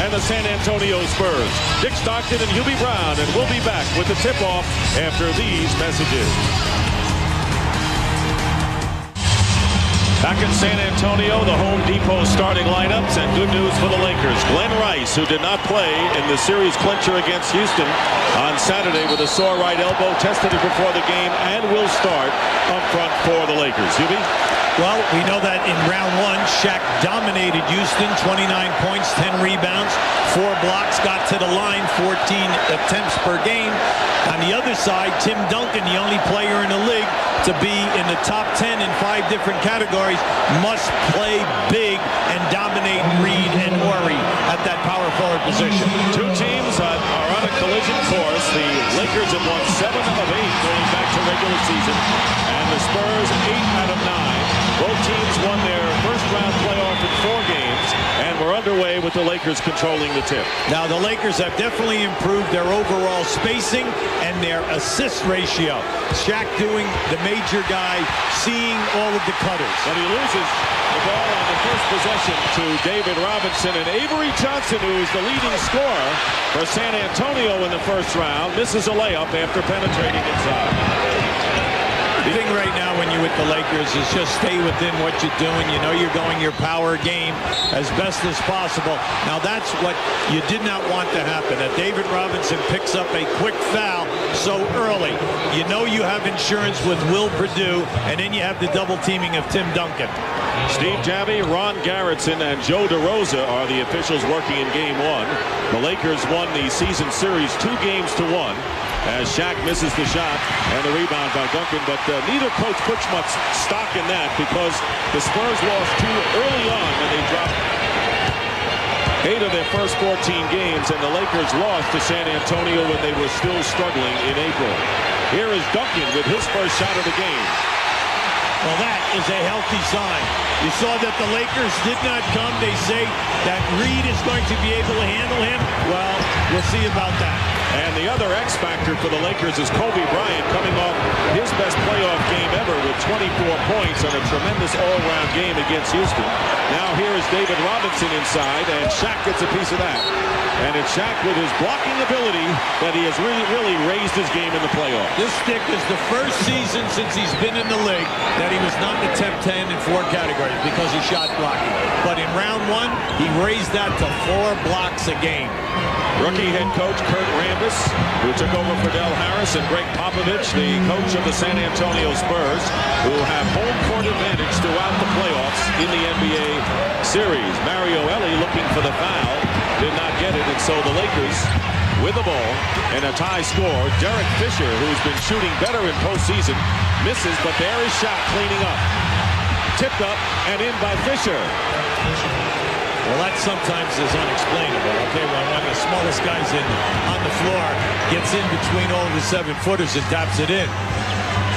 and the San Antonio Spurs. Dick Stockton and Hubie Brown, and we'll be back with the tip-off after these messages. Back in San Antonio, the Home Depot starting lineups, and good news for the Lakers. Glenn Rice, who did not play in the series clincher against Houston on Saturday with a sore right elbow, tested it before the game and will start up front for the Lakers. Hubie? Well, we know that in round one, Shaq dominated Houston, 29 points, 10 rebounds, 4 blocks, got to the line, 14 attempts per game. On the other side, Tim Duncan, the only player in the league to be in the top 10 in 5 different categories, must play big and dominate Reed and Horry at that power forward position. Two teams are on a collision course. The Lakers have won 7 of 8 going back to regular season, and the Spurs 8 out of 9. Both teams won their first round playoff in 4 games, and we're underway with the Lakers controlling the tip. Now the Lakers have definitely improved their overall spacing and their assist ratio. Shaq doing the major guy, seeing all of the cutters. But he loses the ball on the first possession to David Robinson, and Avery Johnson, who is the leading scorer for San Antonio in the first round, misses a layup after penetrating inside. The thing right now when you're with the Lakers is just stay within what you're doing. You know you're going your power game as best as possible. Now that's what you did not want to happen. That David Robinson picks up a quick foul so early. You know you have insurance with Will Perdue, and then you have the double teaming of Tim Duncan. Steve Javie, Ron Garrettson, and Joe DeRosa are the officials working in Game 1. The Lakers won the season series 2 games to 1. As Shaq misses the shot and the rebound by Duncan, but neither coach puts much stock in that because the Spurs lost 2 early on when they dropped 8 of their first 14 games, and the Lakers lost to San Antonio when they were still struggling in April. Here is Duncan with his first shot of the game. Well, that is a healthy sign. You saw that the Lakers did not come. They say that Reed is going to be able to handle him. Well, we'll see about that. And the other X factor for the Lakers is Kobe Bryant, coming off his best playoff game ever with 24 points on a tremendous all-around game against Houston. Now here is David Robinson inside, and Shaq gets a piece of that. And it's Shaq with his blocking ability that he has really raised his game in the playoffs. This stick is the first season since he's been in the league that he was not in the top 10 in 4 categories because he shot blocking. But in round 1, he raised that to 4 blocks a game. Rookie head coach Kurt Rambis, who took over for Del Harris, and Greg Popovich, the coach of the San Antonio Spurs, who have home court advantage throughout the playoffs in the NBA series. Mario Elie looking for the foul, did not get it, and so the Lakers with the ball and a tie score. Derek Fisher, who's been shooting better in postseason, misses, but there is Shaq cleaning up. Tipped up and in by Fisher. Well, that sometimes is unexplainable. Okay, when one of the smallest guys on the floor gets in between all the 7-footers and taps it in.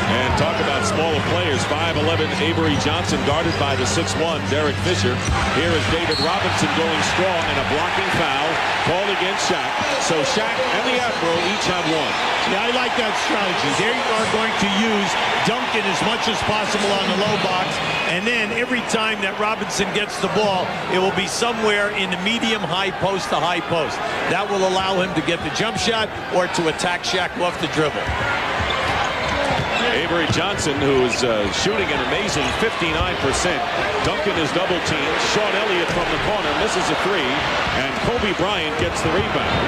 And talk about smaller players. 5'11" Avery Johnson guarded by the 6'1" Derek Fisher. Here is David Robinson going strong, and a blocking foul called against Shaq. So Shaq and the Admiral each have 1. Yeah, I like that strategy. They are going to use Duncan as much as possible on the low box, and then every time that Robinson gets the ball, it will be somewhere in the medium high post to high post. That will allow him to get the jump shot or to attack Shaq off the dribble. Avery Johnson, who is shooting an amazing 59%. Duncan is double teamed. Sean Elliott from the corner misses a 3, and Kobe Bryant gets the rebound.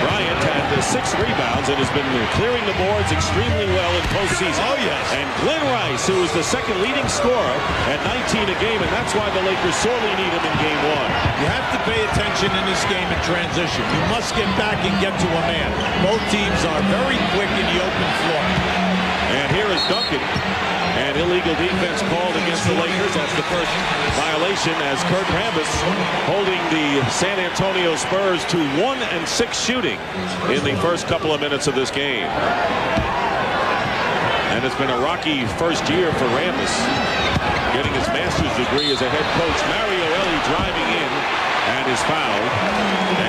Bryant had 6 rebounds and has been clearing the boards extremely well in postseason. Oh, yes. And Glenn Rice, who is the second leading scorer at 19 a game, and that's why the Lakers sorely need him in Game 1. You have to pay attention in this game in transition. You must get back and get to a man. Both teams are very quick in the open floor. And here is Duncan, and illegal defense called against the Lakers. That's the first violation, as Kurt Rambis holding the San Antonio Spurs to 1-6 shooting in the first couple of minutes of this game. And it's been a rocky first year for Rambis, getting his master's degree as a head coach. Mario Elie driving in and is fouled,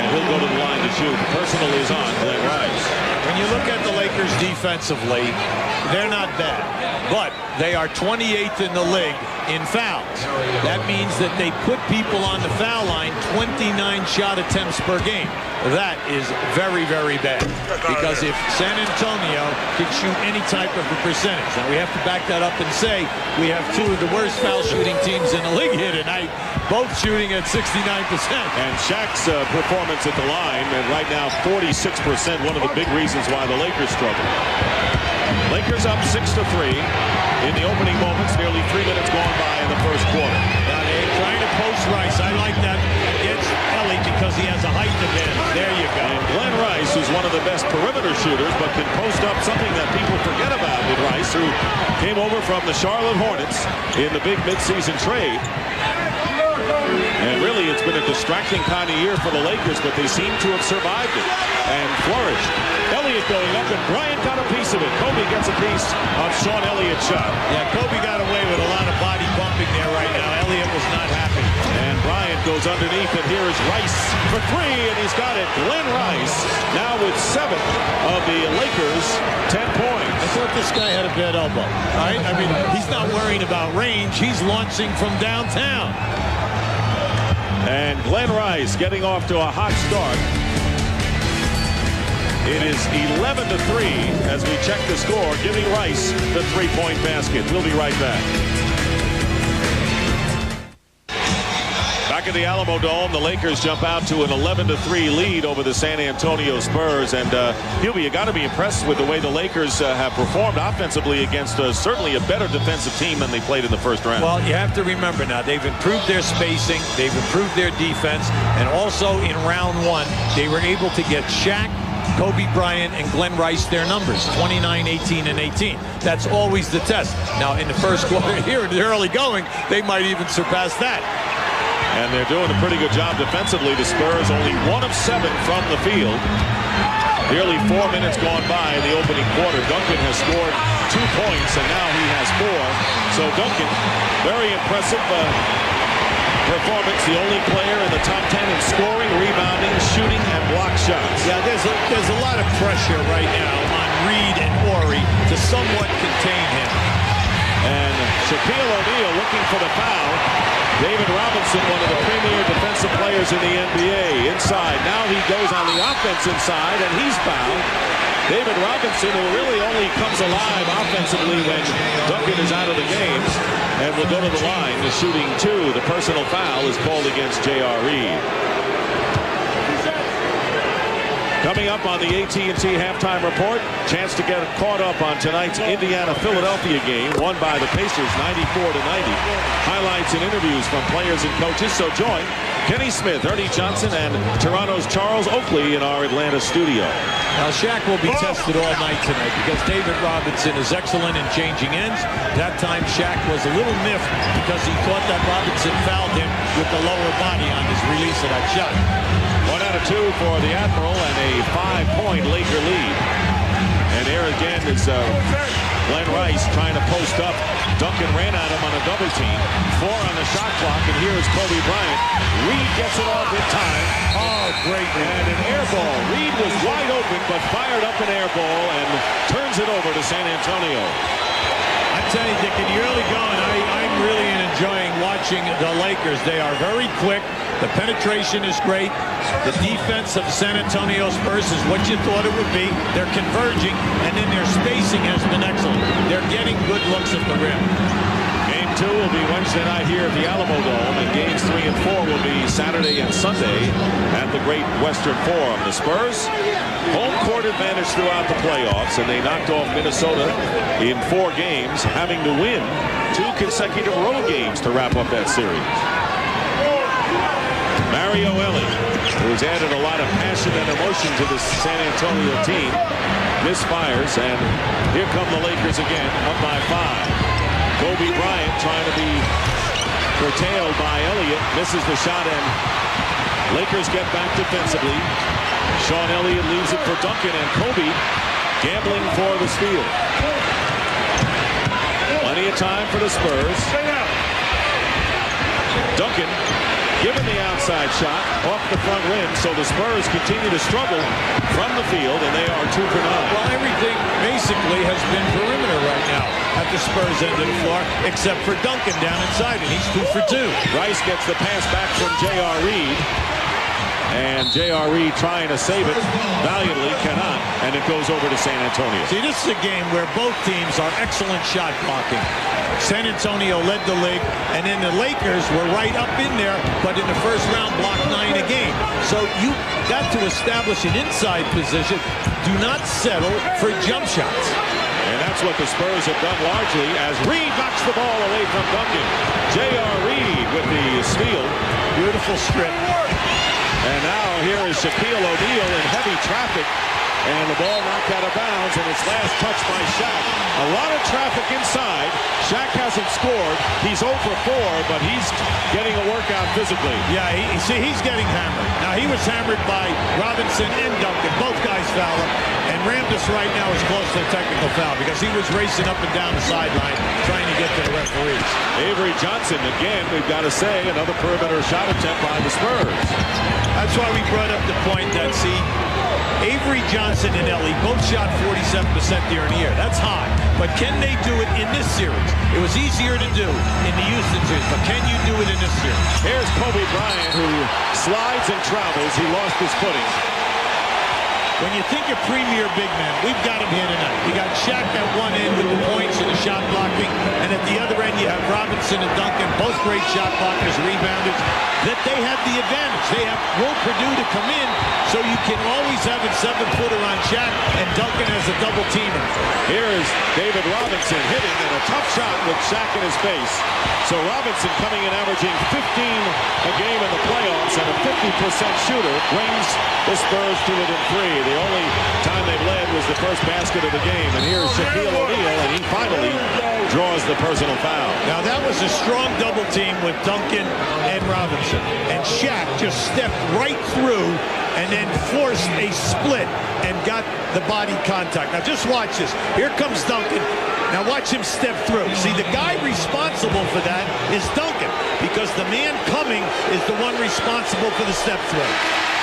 and he'll go to the line to shoot. Personal is on Glenn Rice. When you look at the Lakers defensively, they're not bad, but they are 28th in the league in fouls. That means that they put people on the foul line 29 shot attempts per game. That is very, very bad, because if San Antonio can shoot any type of a percentage, now we have to back that up and say we have two of the worst foul shooting teams in the league here tonight, both shooting at 69%. And Shaq's performance at the line, and right now 46%, one of the big reasons why the Lakers struggle. Lakers up 6-3 in the opening moments, nearly 3 minutes gone by in the first quarter. Now they're trying to post Rice. I like that against Ellie because he has a height advantage. There you go. And Glenn Rice, who's one of the best perimeter shooters, but can post up, something that people forget about with Rice, who came over from the Charlotte Hornets in the big midseason trade. And really, it's been a distracting kind of year for the Lakers, but they seem to have survived it and flourished. Elliott going up, and Bryant got a piece of it. Kobe gets a piece of Sean Elliott's shot. Yeah, Kobe got away with a lot of body bumping there right now. Elliott was not happy. And Bryant goes underneath, and here is Rice for three, and he's got it. Glenn Rice now with 7 of the Lakers' 10 points. I thought this guy had a bad elbow. Right? I mean, he's not worrying about range. He's launching from downtown. And Glenn Rice getting off to a hot start. It is 11-3 as we check the score, giving Rice the three-point basket. We'll be right back. Back at the Alamo Dome, the Lakers jump out to an 11-3 lead over the San Antonio Spurs. And Hubie, you got to be impressed with the way the Lakers have performed offensively against certainly a better defensive team than they played in the first round. Well, you have to remember now, they've improved their spacing, they've improved their defense, and also in round one, they were able to get Shaq, Kobe Bryant, and Glenn Rice their numbers, 29, 18, and 18. That's always the test. Now, in the first quarter here, in the early going, they might even surpass that. And they're doing a pretty good job defensively. The Spurs only 1 of 7 from the field. Nearly 4 minutes gone by in the opening quarter. Duncan has scored 2 points, and now he has 4. So Duncan, very impressive performance. The only player in the top 10 in scoring, rebounding, shooting, and block shots. Yeah, there's a lot of pressure right now on Reed and Horry to somewhat contain him. And Shaquille O'Neal looking for the foul. David Robinson, one of the premier defensive players in the NBA, inside. Now he goes on the offensive side, and he's fouled. David Robinson, who really only comes alive offensively when Duncan is out of the game, and will go to the line. The shooting 2. The personal foul is called against J.R. Reed. Coming up on the AT&T halftime report, chance to get caught up on tonight's Indiana-Philadelphia game, won by the Pacers 94-90. Highlights and interviews from players and coaches. So join Kenny Smith, Ernie Johnson, and Toronto's Charles Oakley in our Atlanta studio. Now, Shaq will be tested all night tonight because David Robinson is excellent in changing ends. That time, Shaq was a little miffed because he thought that Robinson fouled him with the lower body on his release of that shot. 1 out of 2 for the Admiral, and a 5-point Laker lead. And there again is Glenn Rice trying to post up. Duncan ran at him on a double team. 4 on the shot clock, and here is Kobe Bryant. Reed gets it off in time. Oh, great. And an air ball. Reed was wide open, but fired up an air ball and turns it over to San Antonio. I tell you, Dick, in the early going, I'm really enjoying watching the Lakers. They are very quick. The penetration is great. The defense of San Antonio Spurs is what you thought it would be. They're converging, and then their spacing has been excellent. They're getting good looks at the rim. Game 2 will be Wednesday night here at the Alamo Dome, and games 3 and 4 will be Saturday and Sunday at the Great Western Forum. The Spurs, home court advantage throughout the playoffs, and they knocked off Minnesota in 4 games, having to win 2 consecutive road games to wrap up that series. Mario Ellie, who has added a lot of passion and emotion to this San Antonio team, misfires, and here come the Lakers again, up by 5. Kobe Bryant trying to be curtailed by Elliott, misses the shot, and Lakers get back defensively. Sean Elliott leaves it for Duncan, and Kobe gambling for the steal. Plenty of time for the Spurs. Duncan given the outside shot off the front rim, so the Spurs continue to struggle from the field, and they are 2 for 9. Well, everything basically has been perimeter right now at the Spurs end of the floor, except for Duncan down inside, and he's 2 for 2. Rice gets the pass back from J.R. Reed. And J.R. Reed trying to save it valiantly, cannot, and it goes over to San Antonio. See, this is a game where both teams are excellent shot blocking. San Antonio led the league, and then the Lakers were right up in there, but in the first round blocked 9 a game. So you got to establish an inside position. Do not settle for jump shots. And that's what the Spurs have done largely as Reed knocks the ball away from Duncan. J.R. Reed with the steal. Beautiful strip. And now here is Shaquille O'Neal in heavy traffic. And the ball knocked out of bounds, and it's last touched by Shaq. A lot of traffic inside. Shaq hasn't scored. He's 0 for 4, but he's getting a workout physically. Yeah, he's getting hammered. Now, he was hammered by Robinson and Duncan. Both guys foul him. And Ramdas right now is close to a technical foul because he was racing up and down the sideline trying to get to the referees. Avery Johnson, again, we've got to say, another perimeter shot attempt by the Spurs. That's why we brought up the point that, see, Avery Johnson and Ellie both shot 47% during the year. That's high. But can they do it in this series? It was easier to do in the Houston series, but can you do it in this series? Here's Kobe Bryant, who slides and travels. He lost his footing. When you think of premier big men, we've got him here tonight. You got Shaq at one end with the points and the shot blocking, and at the other end you have Robinson and Duncan, both great shot blockers, rebounders, that they have the advantage. They have Will Perdue to come in, so you can always have a 7-footer on Shaq, and Duncan has a double teamer. Here's David Robinson hitting, and a tough shot with Shaq in his face. So Robinson coming in averaging 15 a game in the playoffs, and a 50% shooter brings the Spurs to it in 3. The only time they've led was the first basket of the game. And here's Shaquille O'Neal, and he finally draws the personal foul. Now that was a strong double team with Duncan and Robinson. And Shaq just stepped right through and then forced a split and got the body contact. Now just watch this. Here comes Duncan. Now watch him step through. See, the guy responsible for that is Duncan, because the man coming is the one responsible for the step through.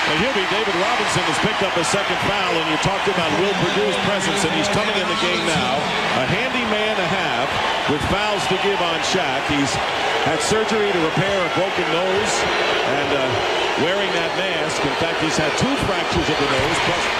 Well, Hubie, David Robinson has picked up a second foul, and you talked about Will Perdue's presence, and he's coming in the game now. A handy man to have with fouls to give on Shaq. He's had surgery to repair a broken nose, and wearing that mask. In fact, he's had 2 fractures of the nose,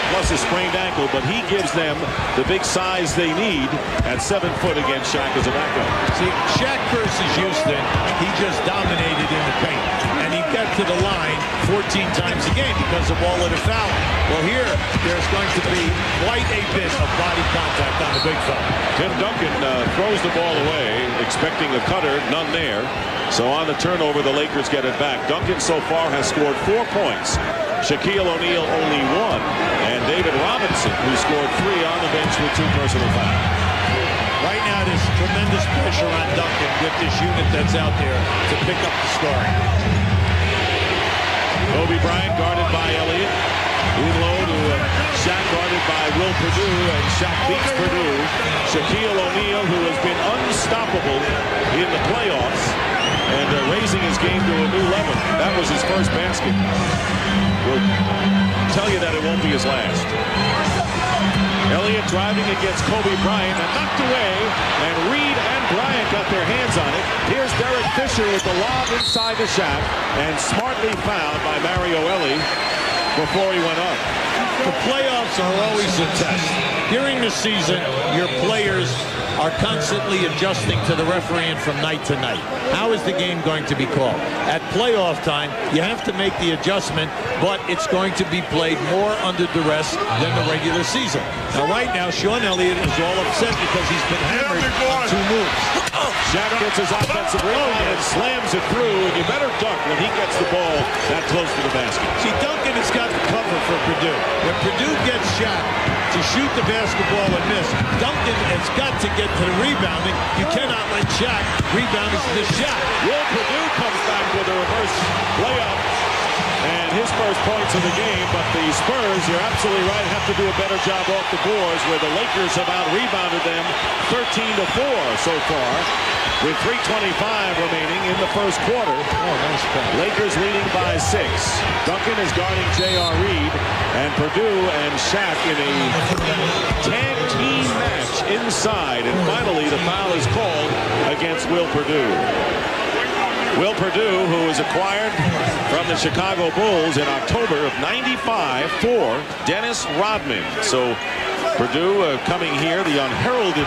plus a sprained ankle, but he gives them the big size they need at 7 foot against Shaq as a backup. See, Shaq versus Houston, he just dominated in the paint. And he got to the line 14 times a game because of all of the fouling. Well, here, there's going to be quite a bit of body contact on the big fella. Tim Duncan throws the ball away, expecting a cutter, none there. So on the turnover, the Lakers get it back. Duncan so far has scored 4 points. Shaquille O'Neal only 1. And David Robinson, who scored 3 on the bench with 2 personal fouls. Right now, there's tremendous pressure on Duncan with this unit that's out there to pick up the scoring. Kobe Bryant guarded by Elliott. In low to Shaq, guarded by Will Perdue, and Shaq beats Perdue. Shaquille O'Neal, who has been unstoppable in the playoffs, and raising his game to a new level. That was his first basket. We'll tell you that it won't be his last. Elliott driving against Kobe Bryant and knocked away, and Reed and Bryant got their hands on it. Here's Derek Fisher with the lob inside the Shaq, and smartly fouled by Mario Ellie before he went up. The playoffs are always a test. During the season, your players are constantly adjusting to the refereeing from night to night. How is the game going to be called? At playoff time, you have to make the adjustment, but it's going to be played more under duress than the regular season. Now, right now, Sean Elliott is all upset because he's been hammered on 2 moves. Shaq gets his offensive rebound and slams it through, and you better duck when he gets the ball that close to the basket. See, Duncan has got the cover for Perdue. When Perdue gets Shaq to shoot the basketball and miss, Duncan has got to get to the rebounding. You cannot let Shaq rebound his shot. Will Perdue comes back with a reverse layup. And his first points of the game, but the Spurs, you're absolutely right, have to do a better job off the boards, where the Lakers have out-rebounded them 13-4 so far, with 3:25 remaining in the first quarter. Oh, nice pass. Lakers leading by 6. Duncan is guarding J.R. Reed, and Purdue and Shaq in a tag team match inside. And finally, the foul is called against Will Purdue. Will Purdue, who was acquired from the Chicago Bulls in October of '95 for Dennis Rodman. So Purdue coming here, the unheralded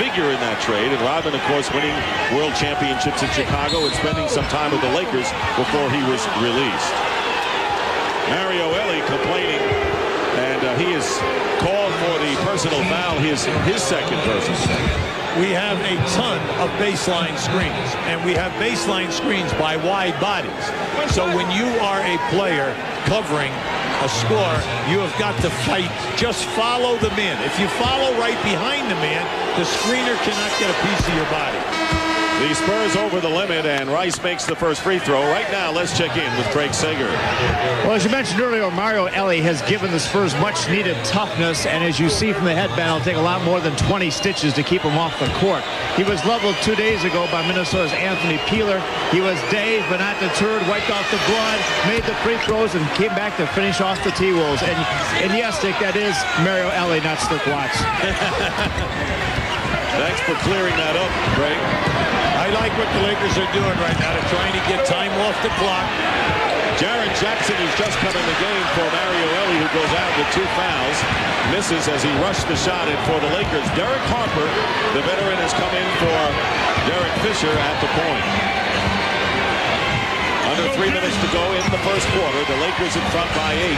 figure in that trade. And Rodman, of course, winning world championships in Chicago and spending some time with the Lakers before he was released. Mario Elie complaining, and he is called for the personal foul, his second personal. We have a ton of baseline screens, and we have baseline screens by wide bodies. So when you are a player covering a score, you have got to fight. Just follow the man. If you follow right behind the man, the screener cannot get a piece of your body. The Spurs over the limit, and Rice makes the first free throw. Right now, let's check in with Craig Sager. Well, as you mentioned earlier, Mario Elie has given the Spurs much-needed toughness, and as you see from the headband, it'll take a lot more than 20 stitches to keep him off the court. He was leveled 2 days ago by Minnesota's Anthony Peeler. He was dazed, but not deterred, wiped off the blood, made the free throws, and came back to finish off the T-Wolves. And yes, Dick, that is Mario Elie, not Slick Watts. Thanks for clearing that up, Craig. I like what the Lakers are doing right now. They're trying to get time off the clock. Jaren Jackson has just come in the game for Mario Elie, who goes out with 2 fouls. Misses as he rushed the shot in for the Lakers. Derek Harper, the veteran, has come in for Derek Fisher at the point. Under 3 minutes to go in the first quarter. The Lakers in front by 8.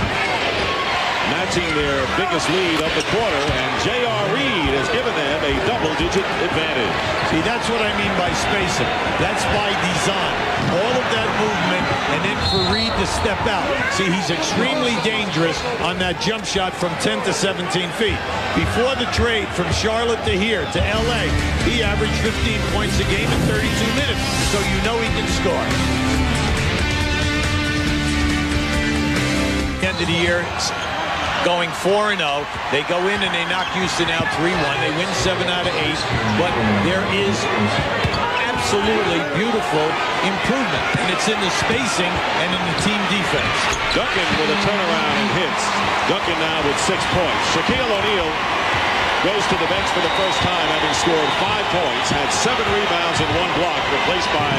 Matching their biggest lead of the quarter, and J.R. Reed has given them a double-digit advantage. See, that's what I mean by spacing. That's by design. All of that movement, and then for Reed to step out. See, he's extremely dangerous on that jump shot from 10 to 17 feet. Before the trade from Charlotte to here to L.A., he averaged 15 points a game in 32 minutes, so you know he can score. End of the year, going 4-0. They go in and they knock Houston out 3-1. They win 7 out of 8. But there is absolutely beautiful improvement, and it's in the spacing and in the team defense. Duncan with a turnaround and hits. Duncan now with 6 points. Shaquille O'Neal goes to the bench for the first time, having scored 5 points, had 7 rebounds and 1 block, replaced by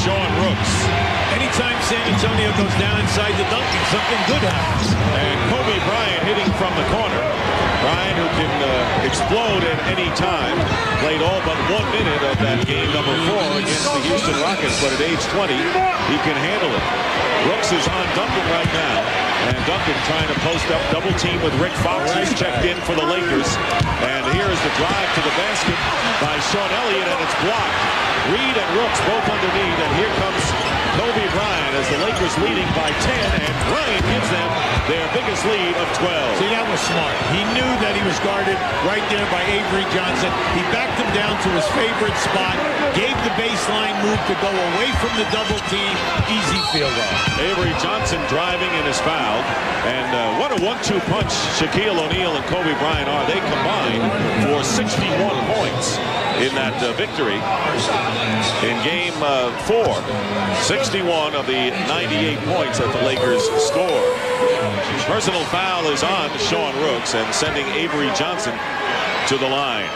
Sean Rooks. Anytime San Antonio goes down inside the Duncan, something good happens. And Kobe Bryant hitting from the corner. Bryant, who can explode at any time, played all but 1 minute of that game number 4 against the Houston Rockets, but at age 20, he can handle it. Rooks is on Duncan right now, and Duncan trying to post up double team with Rick Fox, who's checked in for the Lakers. And here is the drive to the basket by Sean Elliott, and it's blocked. Reed and Rooks both underneath, and here comes Kobe Bryant as the Lakers leading by 10, and Bryant gives them their biggest lead of 12. See, that was smart. He knew that he was guarded right there by Avery Johnson. He backed him down to his favorite spot, gave the baseline move to go away from the double team. Easy field goal. Avery Johnson driving and is fouled. And what a 1-2 punch Shaquille O'Neal and Kobe Bryant are. They combined for 61 points in that victory in game 4. 61 of the 98 points that the Lakers scored. Personal foul is on Sean Rooks and sending Avery Johnson to the line.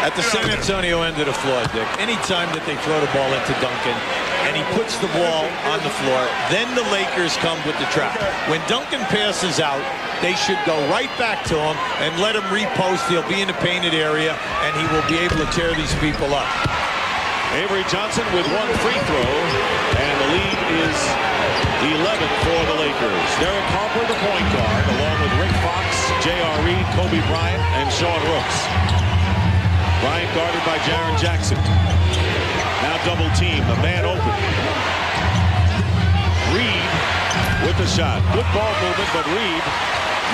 At the San Antonio end of the floor, Dick, anytime that they throw the ball into Duncan and he puts the ball on the floor, then the Lakers come with the trap. When Duncan passes out, they should go right back to him and let him repost. He'll be in the painted area, and he will be able to tear these people up. Avery Johnson with 1 free throw, and the lead is 11 for the Lakers. Derek Harper, the point guard, along with Rick Fox, J.R. Reed, Kobe Bryant, and Sean Rooks. Bryant guarded by Jaren Jackson. Now double team, the man open. Reed with the shot. Good ball movement, but Reed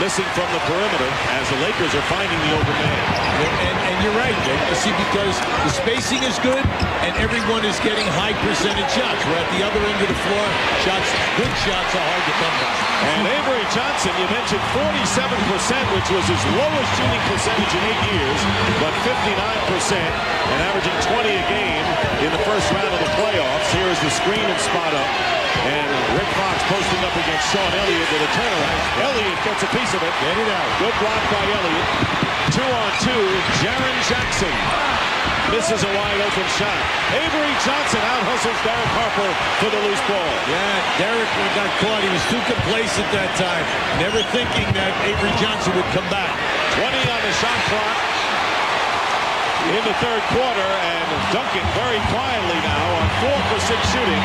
missing from the perimeter as the Lakers are finding the open man. And you're right, Dick. You see, because the spacing is good and everyone is getting high percentage shots. We're at the other end of the floor. Good shots are hard to come by. And Avery Johnson, you mentioned 47%, which was his lowest shooting percentage in 8 years, but 59% and averaging 20 a game in the first round of the playoffs. Here is the screen and spot up. And Rick Fox posting up against Sean Elliott with a turnaround. Elliott gets a piece of it. Get it out. Good block by Elliott. 2-on-2. Jaren Jackson misses a wide open shot. Avery Johnson out-hustles Derek Harper for the loose ball. Yeah, Derek got caught. He was too complacent that time. Never thinking that Avery Johnson would come back. 20 on the shot clock in the third quarter, and Duncan very quietly now on 4 for 6 shooting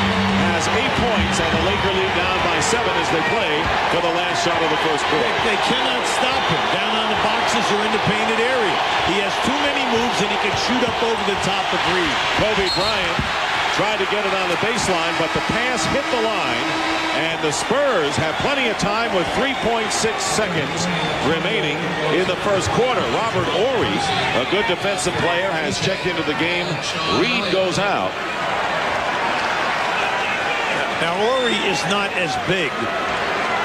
has 8 points, and the Lakers lead down by 7 as they play for the last shot of the first quarter. They cannot stop him down on the boxes or in the painted area. He has too many moves, and he can shoot up over the top of Reed. Kobe Bryant tried to get it on the baseline, but the pass hit the line, and the Spurs have plenty of time with 3.6 seconds remaining in the first quarter. Robert Horry, a good defensive player, has checked into the game. Reed goes out. Now, Horry is not as big,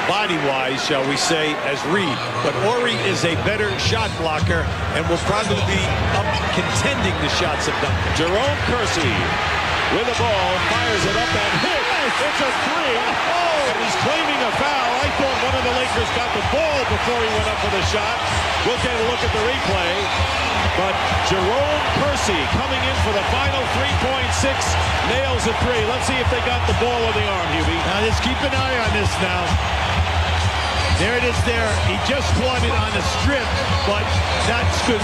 body-wise, shall we say, as Reed. But Horry is a better shot blocker and will probably be up contending the shots of Duncan. Jerome Kersey with the ball, fires it up and hits. It's a three. Oh, and he's claiming a foul. I thought one of the Lakers got the ball before he went up for the shot. We'll take a look at the replay. But Jerome Kersey coming in for the final 3.6, nails a three. Let's see if they got the ball on the arm, Hubie. Now just keep an eye on this now. There it is there. He just caught it on a strip, but that's good,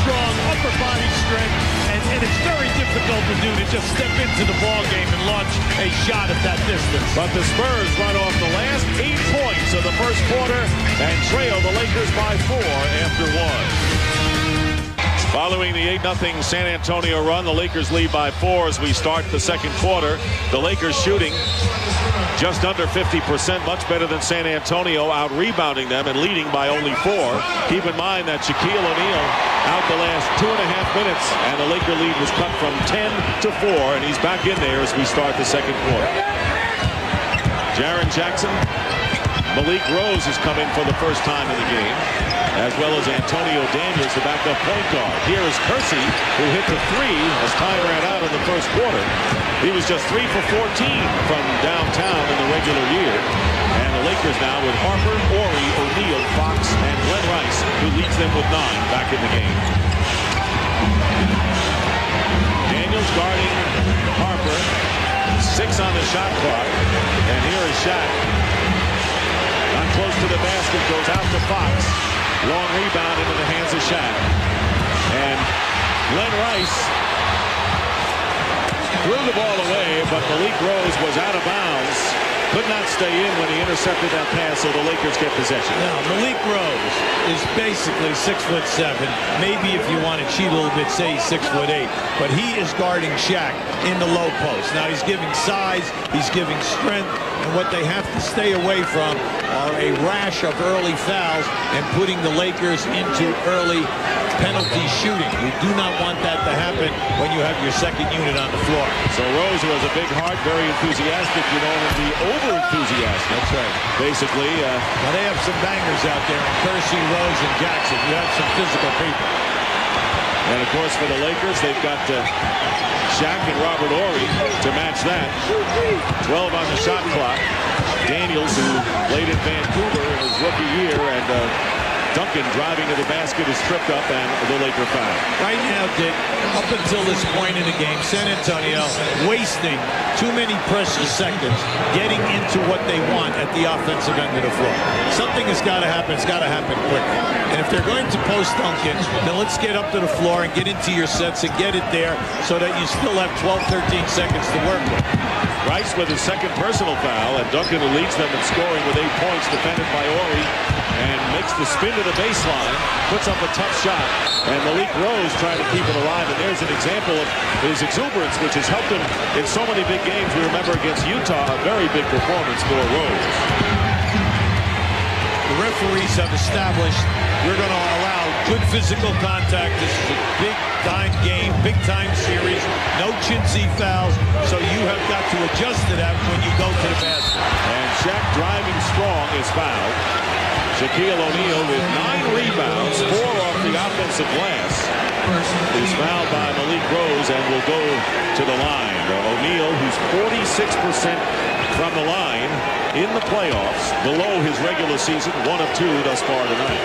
strong upper body strength, and it's very difficult to do to just step into the ball game and launch a shot at that distance. But the Spurs run off the last 8 points of the first quarter and trail the Lakers by 4 after 1. Following the 8-0 San Antonio run, the Lakers lead by 4 as we start the second quarter. The Lakers shooting just under 50%, much better than San Antonio, out rebounding them and leading by only 4. Keep in mind that Shaquille O'Neal out the last 2.5 minutes, and the Laker lead was cut from 10 to 4, and he's back in there as we start the second quarter. Jaren Jackson, Malik Rose has come in for the first time in the game, as well as Antonio Daniels, the backup point guard. Here is Kersey, who hit the 3 as time ran out in the first quarter. He was just 3 for 14 from downtown in the regular year. And the Lakers now with Harper, Horry, O'Neal, Fox, and Glenn Rice, who leads them with 9 back in the game. Daniels guarding Harper. 6 on the shot clock. And here is Shaq. Not close to the basket, goes out to Fox. Long rebound into the hands of Shaq. And Glenn Rice threw the ball away, but Malik Rose was out of bounds. Could not stay in when he intercepted that pass, so the Lakers get possession. Now, Malik Rose is basically 6'7". Maybe if you want to cheat a little bit, say he's 6'8". But he is guarding Shaq in the low post. Now, he's giving size, he's giving strength, and what they have to stay away from are a rash of early fouls and putting the Lakers into early penalty shooting. We do not want that to happen when you have your second unit on the floor. So Rose, who has a big heart, very enthusiastic, you know him to be over-enthusiastic. That's right. Basically. Now they have some bangers out there, Kersey, Rose, and Jackson. You have some physical people. And of course for the Lakers, they've got Shaq and Robert Horry to match that. 12 on the shot clock. Daniels, who played in Vancouver in his rookie year, and Duncan driving to the basket is tripped up, and the Laker foul. Right now, Dick, up until this point in the game, San Antonio wasting too many precious seconds getting into what they want at the offensive end of the floor. Something has got to happen. It's got to happen quickly. And if they're going to post Duncan, then let's get up to the floor and get into your sets and get it there so that you still have 12, 13 seconds to work with. Rice with his second personal foul, and Duncan, who leads them in scoring with 8 points, defended by Horry, and makes the spin to the baseline, puts up a tough shot, and Malik Rose trying to keep it alive. And there's an example of his exuberance, which has helped him in so many big games. We remember against Utah, a very big performance for Rose. The referees have established we're going to allow good physical contact. This is a big-time game, big-time series, no chintzy fouls, so you have got to adjust to that when you go to the basket. And Shaq driving strong is fouled. Shaquille O'Neal with 9 rebounds, 4 off the offensive glass, is fouled by Malik Rose and will go to the line. O'Neal, who's 46% from the line in the playoffs, below his regular season, 1 of 2 thus far tonight.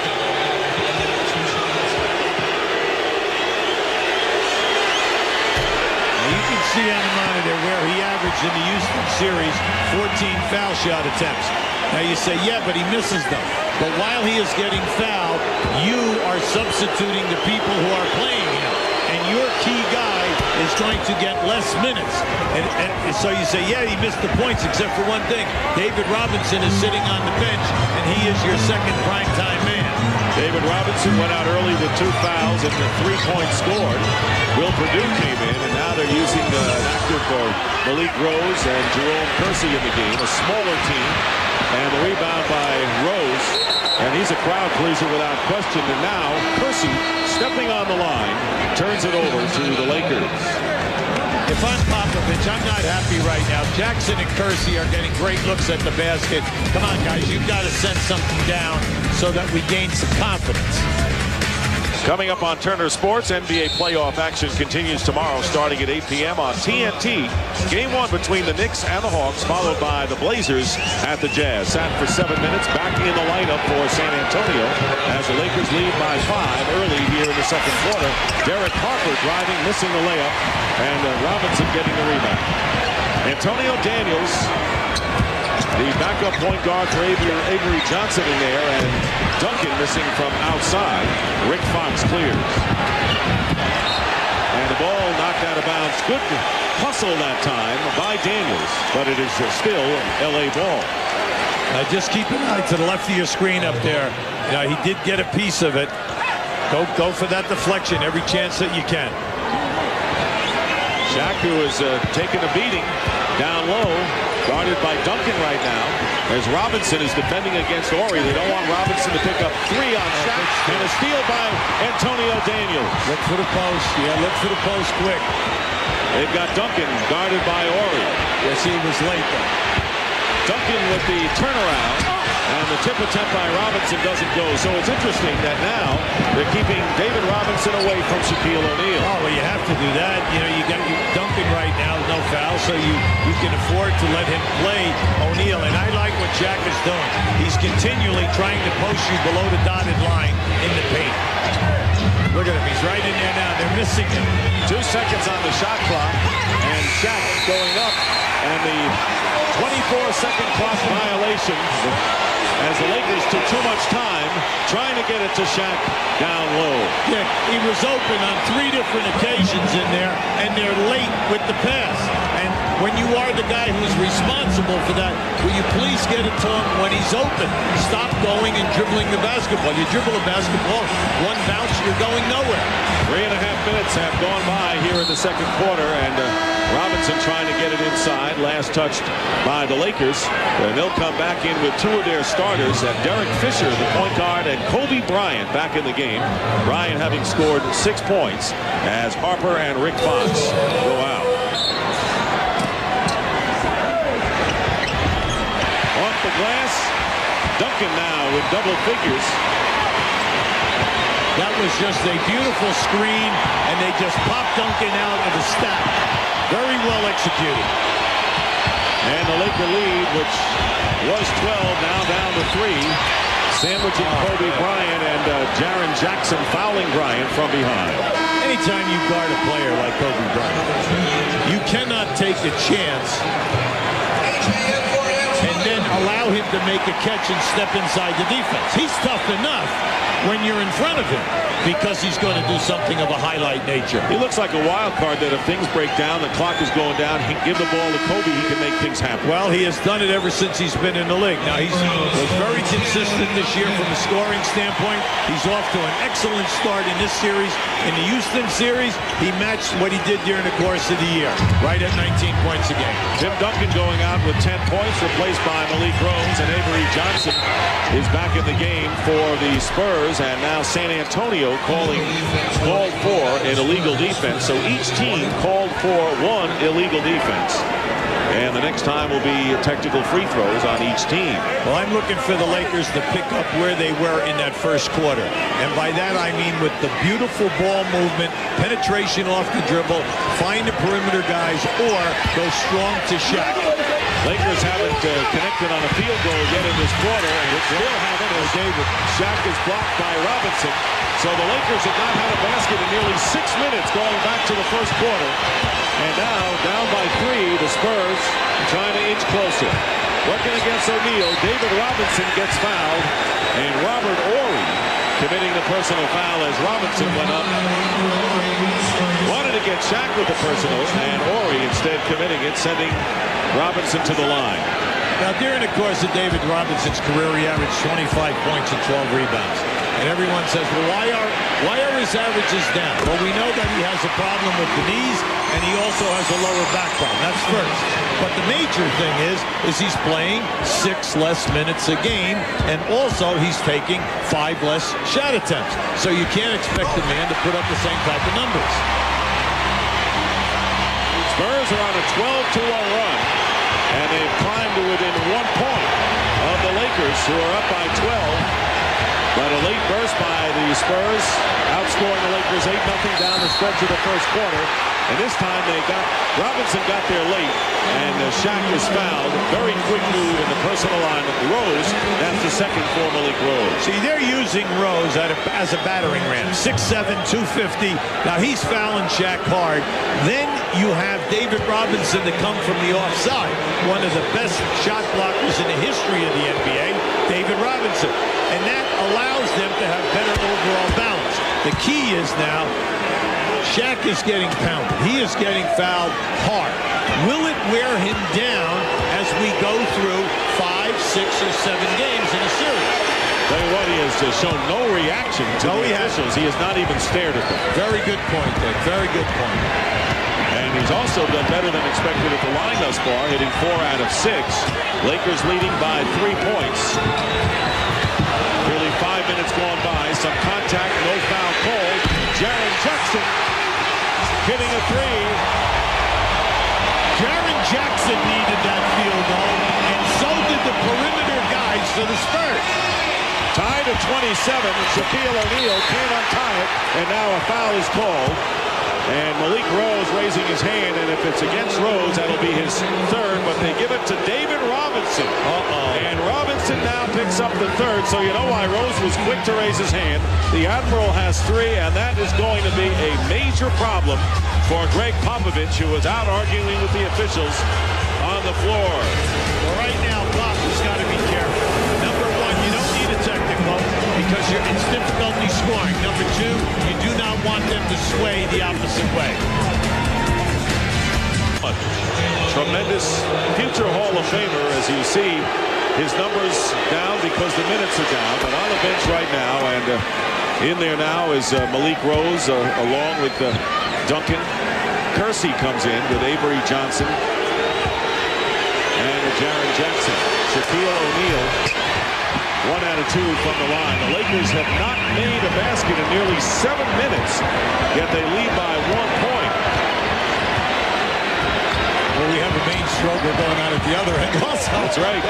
You can see on the monitor where he averaged in the Houston series 14 foul shot attempts. Now you say, yeah, but he misses them. But while he is getting fouled, you are substituting the people who are playing him. And your key guy is going to get less minutes. And so you say, yeah, he missed the points except for one thing. David Robinson is sitting on the bench, and he is your second primetime man. David Robinson went out early with 2 fouls and the 3-point scored. Will Purdue came in, and now they're using an active for Malik Rose and Jerome Kersey in the game, a smaller team. And the rebound by Rose, and he's a crowd pleaser without question. And now Kersey, stepping on the line, turns it over to the Lakers. If I'm Popovich, I'm not happy right now. Jackson and Kersey are getting great looks at the basket. Come on, guys, you've got to send something down so that we gain some confidence. Coming up on Turner Sports, NBA playoff action continues tomorrow starting at 8 p.m. on TNT. Game 1 between the Knicks and the Hawks, followed by the Blazers at the Jazz. Sat for 7 minutes, back in the lineup for San Antonio as the Lakers lead by 5 early here in the second quarter. Derek Harper driving, missing the layup, and Robinson getting the rebound. Antonio Daniels, the backup point guard for Avery Johnson in there, and Duncan missing from outside. Rick Fox clears. And the ball knocked out of bounds. Good hustle that time by Daniels, but it is still L.A. ball. Just keep an eye to the left of your screen up there. He did get a piece of it. Go for that deflection every chance that you can. Shaq, who is taking a beating down low, guarded by Duncan right now, as Robinson is defending against Horry. They don't want Robinson to pick up 3 on Shaq, and a steal by Antonio Daniels. Look for the post. Yeah, look for the post quick. They've got Duncan guarded by Horry. Yes, he was late though. Duncan with the turnaround, and the tip attempt by Robinson doesn't go. So it's interesting that now they're keeping David Robinson away from Shaquille O'Neal. Oh, well, you have to do that. You got Duncan right now, no foul, so you can afford to let him play O'Neal. And I like what Shaq is doing. He's continually trying to post you below the dotted line in the paint. Look at him. He's right in there now. They're missing him. 2 seconds on the shot clock, and Shaq going up, and the 24-second clock violation as the Lakers took too much time trying to get it to Shaq down low. Yeah, he was open on 3 different occasions in there, and they're late with the pass. And when you are the guy who's responsible for that, will you please get it to him when he's open? Stop going and dribbling the basketball. You dribble a basketball, 1 bounce, you're going nowhere. 3.5 minutes have gone by here in the second quarter, and Robinson trying to get it inside. Last touched by the Lakers. And they'll come back in with 2 of their starters, and Derek Fisher, the point guard, and Kobe Bryant back in the game. Bryant having scored 6 points as Harper and Rick Fox go out. Off the glass, Duncan now with double figures. That was just a beautiful screen, and they just popped Duncan out of the stack. Very well executed. And the Laker lead, which was 12, now down to 3. Sandwiching Kobe Bryant, and Jaren Jackson fouling Bryant from behind. Anytime you guard a player like Kobe Bryant, you cannot take a chance and then allow him to make a catch and step inside the defense. He's tough enough when you're in front of him, because he's going to do something of a highlight nature. He looks like a wild card that if things break down, the clock is going down, he can give the ball to Kobe, he can make things happen. Well, he has done it ever since he's been in the league. Now, he's was very consistent this year from a scoring standpoint. He's off to an excellent start in this series. In the Houston series, he matched what he did during the course of the year, right at 19 points a game. Tim Duncan going out with 10 points, replaced by Malik Rose, and Avery Johnson is back in the game for the Spurs, and now San Antonio called for an illegal defense. So each team called for one illegal defense. And the next time will be technical free throws on each team. Well, I'm looking for the Lakers to pick up where they were in that first quarter. And by that, I mean with the beautiful ball movement, penetration off the dribble, find the perimeter guys, or go strong to Shaq. Lakers haven't connected on a field goal yet in this quarter, and still haven't as David. Shaq is blocked by Robinson. So the Lakers have not had a basket in nearly 6 minutes going back to the first quarter. And now, down by 3, the Spurs trying to inch closer. Working against O'Neal, David Robinson gets fouled, and Robert Horry committing the personal foul as Robinson went up. Wanted to get Shaq with the personal, and Horry instead committing it, sending Robinson to the line. Now, during the course of David Robinson's career, he averaged 25 points and 12 rebounds. And everyone says, well, why are his averages down? Well, we know that he has a problem with the knees, and he also has a lower back problem. That's first. But the major thing is he's playing 6 less minutes a game, and also he's taking 5 less shot attempts. So you can't expect the man to put up the same type of numbers. Spurs are on a 12-1 run, and they've climbed to within 1 point of the Lakers, who are up by 12. But a late burst by the Spurs, outscoring the Lakers 8-0 down the stretch of the first quarter. And this time Robinson got there late, and Shaq is fouled. Very quick move in the personal line of Rose. That's the second for Malik Rose. See, they're using Rose as a battering ram. 6'7", 250. Now he's fouling Shaq hard. Then you have David Robinson to come from the offside. One of the best shot blockers in the history of the NBA, David Robinson. And that allows them to have better overall balance. The key is now, Shaq is getting pounded. He is getting fouled hard. Will it wear him down as we go through 5, 6, or 7 games in a series? Tell you what, he has shown no reaction to the officials. He has not even stared at them. Very good point, Dick. Very good point. And he's also done better than expected at the line thus far, hitting 4 out of 6. Lakers leading by 3 points. Nearly 5 minutes gone by. Some contact, no foul called. Jaren Jackson hitting a 3. Jaren Jackson needed that field goal, and so did the perimeter guys for the Spurs. Tied at 27. Shaquille O'Neal can't untie it, and now a foul is called. And Malik Rose raising his hand, and if it's against Rose, that'll be his 3rd, but they give it to David Robinson. And Robinson now picks up the 3rd, so you know why Rose was quick to raise his hand. The Admiral has 3, and that is going to be a major problem for Greg Popovich, who is out arguing with the officials on the floor. Well, right now, Pop has got to be careful. Number 1, you don't need a technical because it's difficulty scoring. Number 2, you do not want them to sway the opposite way. Tremendous future Hall of Famer, as you see his numbers down because the minutes are down, but on the bench right now, and in there now is Malik Rose along with Duncan. Kersey comes in with Avery Johnson and Jaren Jackson. Shaquille O'Neal, 1 out of 2 from the line. The Lakers have not made a basket in nearly 7 minutes, yet they lead by 1 point. Well, we have a main struggle going on at the other end also. That's right.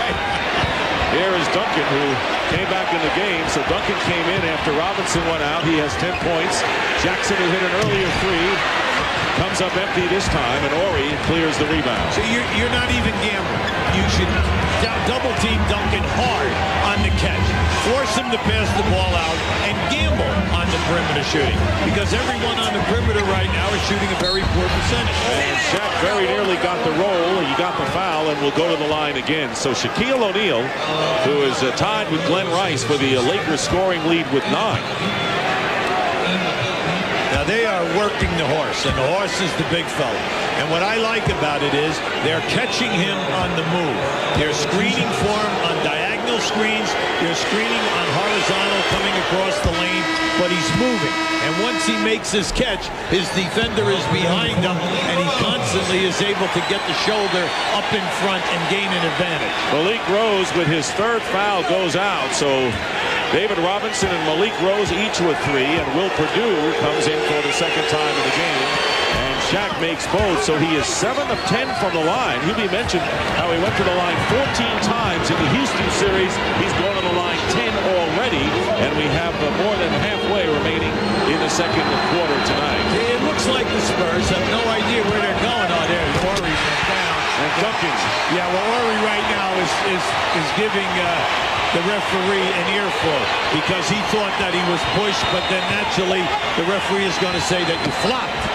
Here is Duncan, who came back in the game. So Duncan came in after Robinson went out. He has 10 points. Jackson, who hit an earlier 3, comes up empty this time, and Horry clears the rebound. So you're not even gambling. You should double team Duncan hard on the catch. Force him to pass the ball out and gamble on the perimeter shooting. Because everyone on the perimeter right now is shooting a very poor percentage. And Shaq very nearly got the roll. He got the foul and will go to the line again. So Shaquille O'Neal, who is tied with Glenn Rice for the Lakers scoring lead with 9. Now they are working the horse, and the horse is the big fella. And what I like about it is they're catching him on the move. They're screening for him on diagonal angle screens. You're screening on horizontal coming across the lane, but he's moving. And once he makes his catch, his defender is behind him, and he constantly is able to get the shoulder up in front and gain an advantage. Malik Rose with his third foul goes out. So David Robinson and Malik Rose each with 3, and Will Perdue comes in for the second time in the game. And Shaq makes both, so he is 7 of 10 from the line. Hubie mentioned how he went to the line 14 times in the Houston series. He's gone to the line 10 already, and we have more than halfway remaining in the second quarter tonight. It looks like the Spurs have no idea where they're going. Oh, there, Horry's down. And Duncan. Yeah, well, Horry right now is giving the referee an earful because he thought that he was pushed, but then naturally the referee is going to say that you flopped.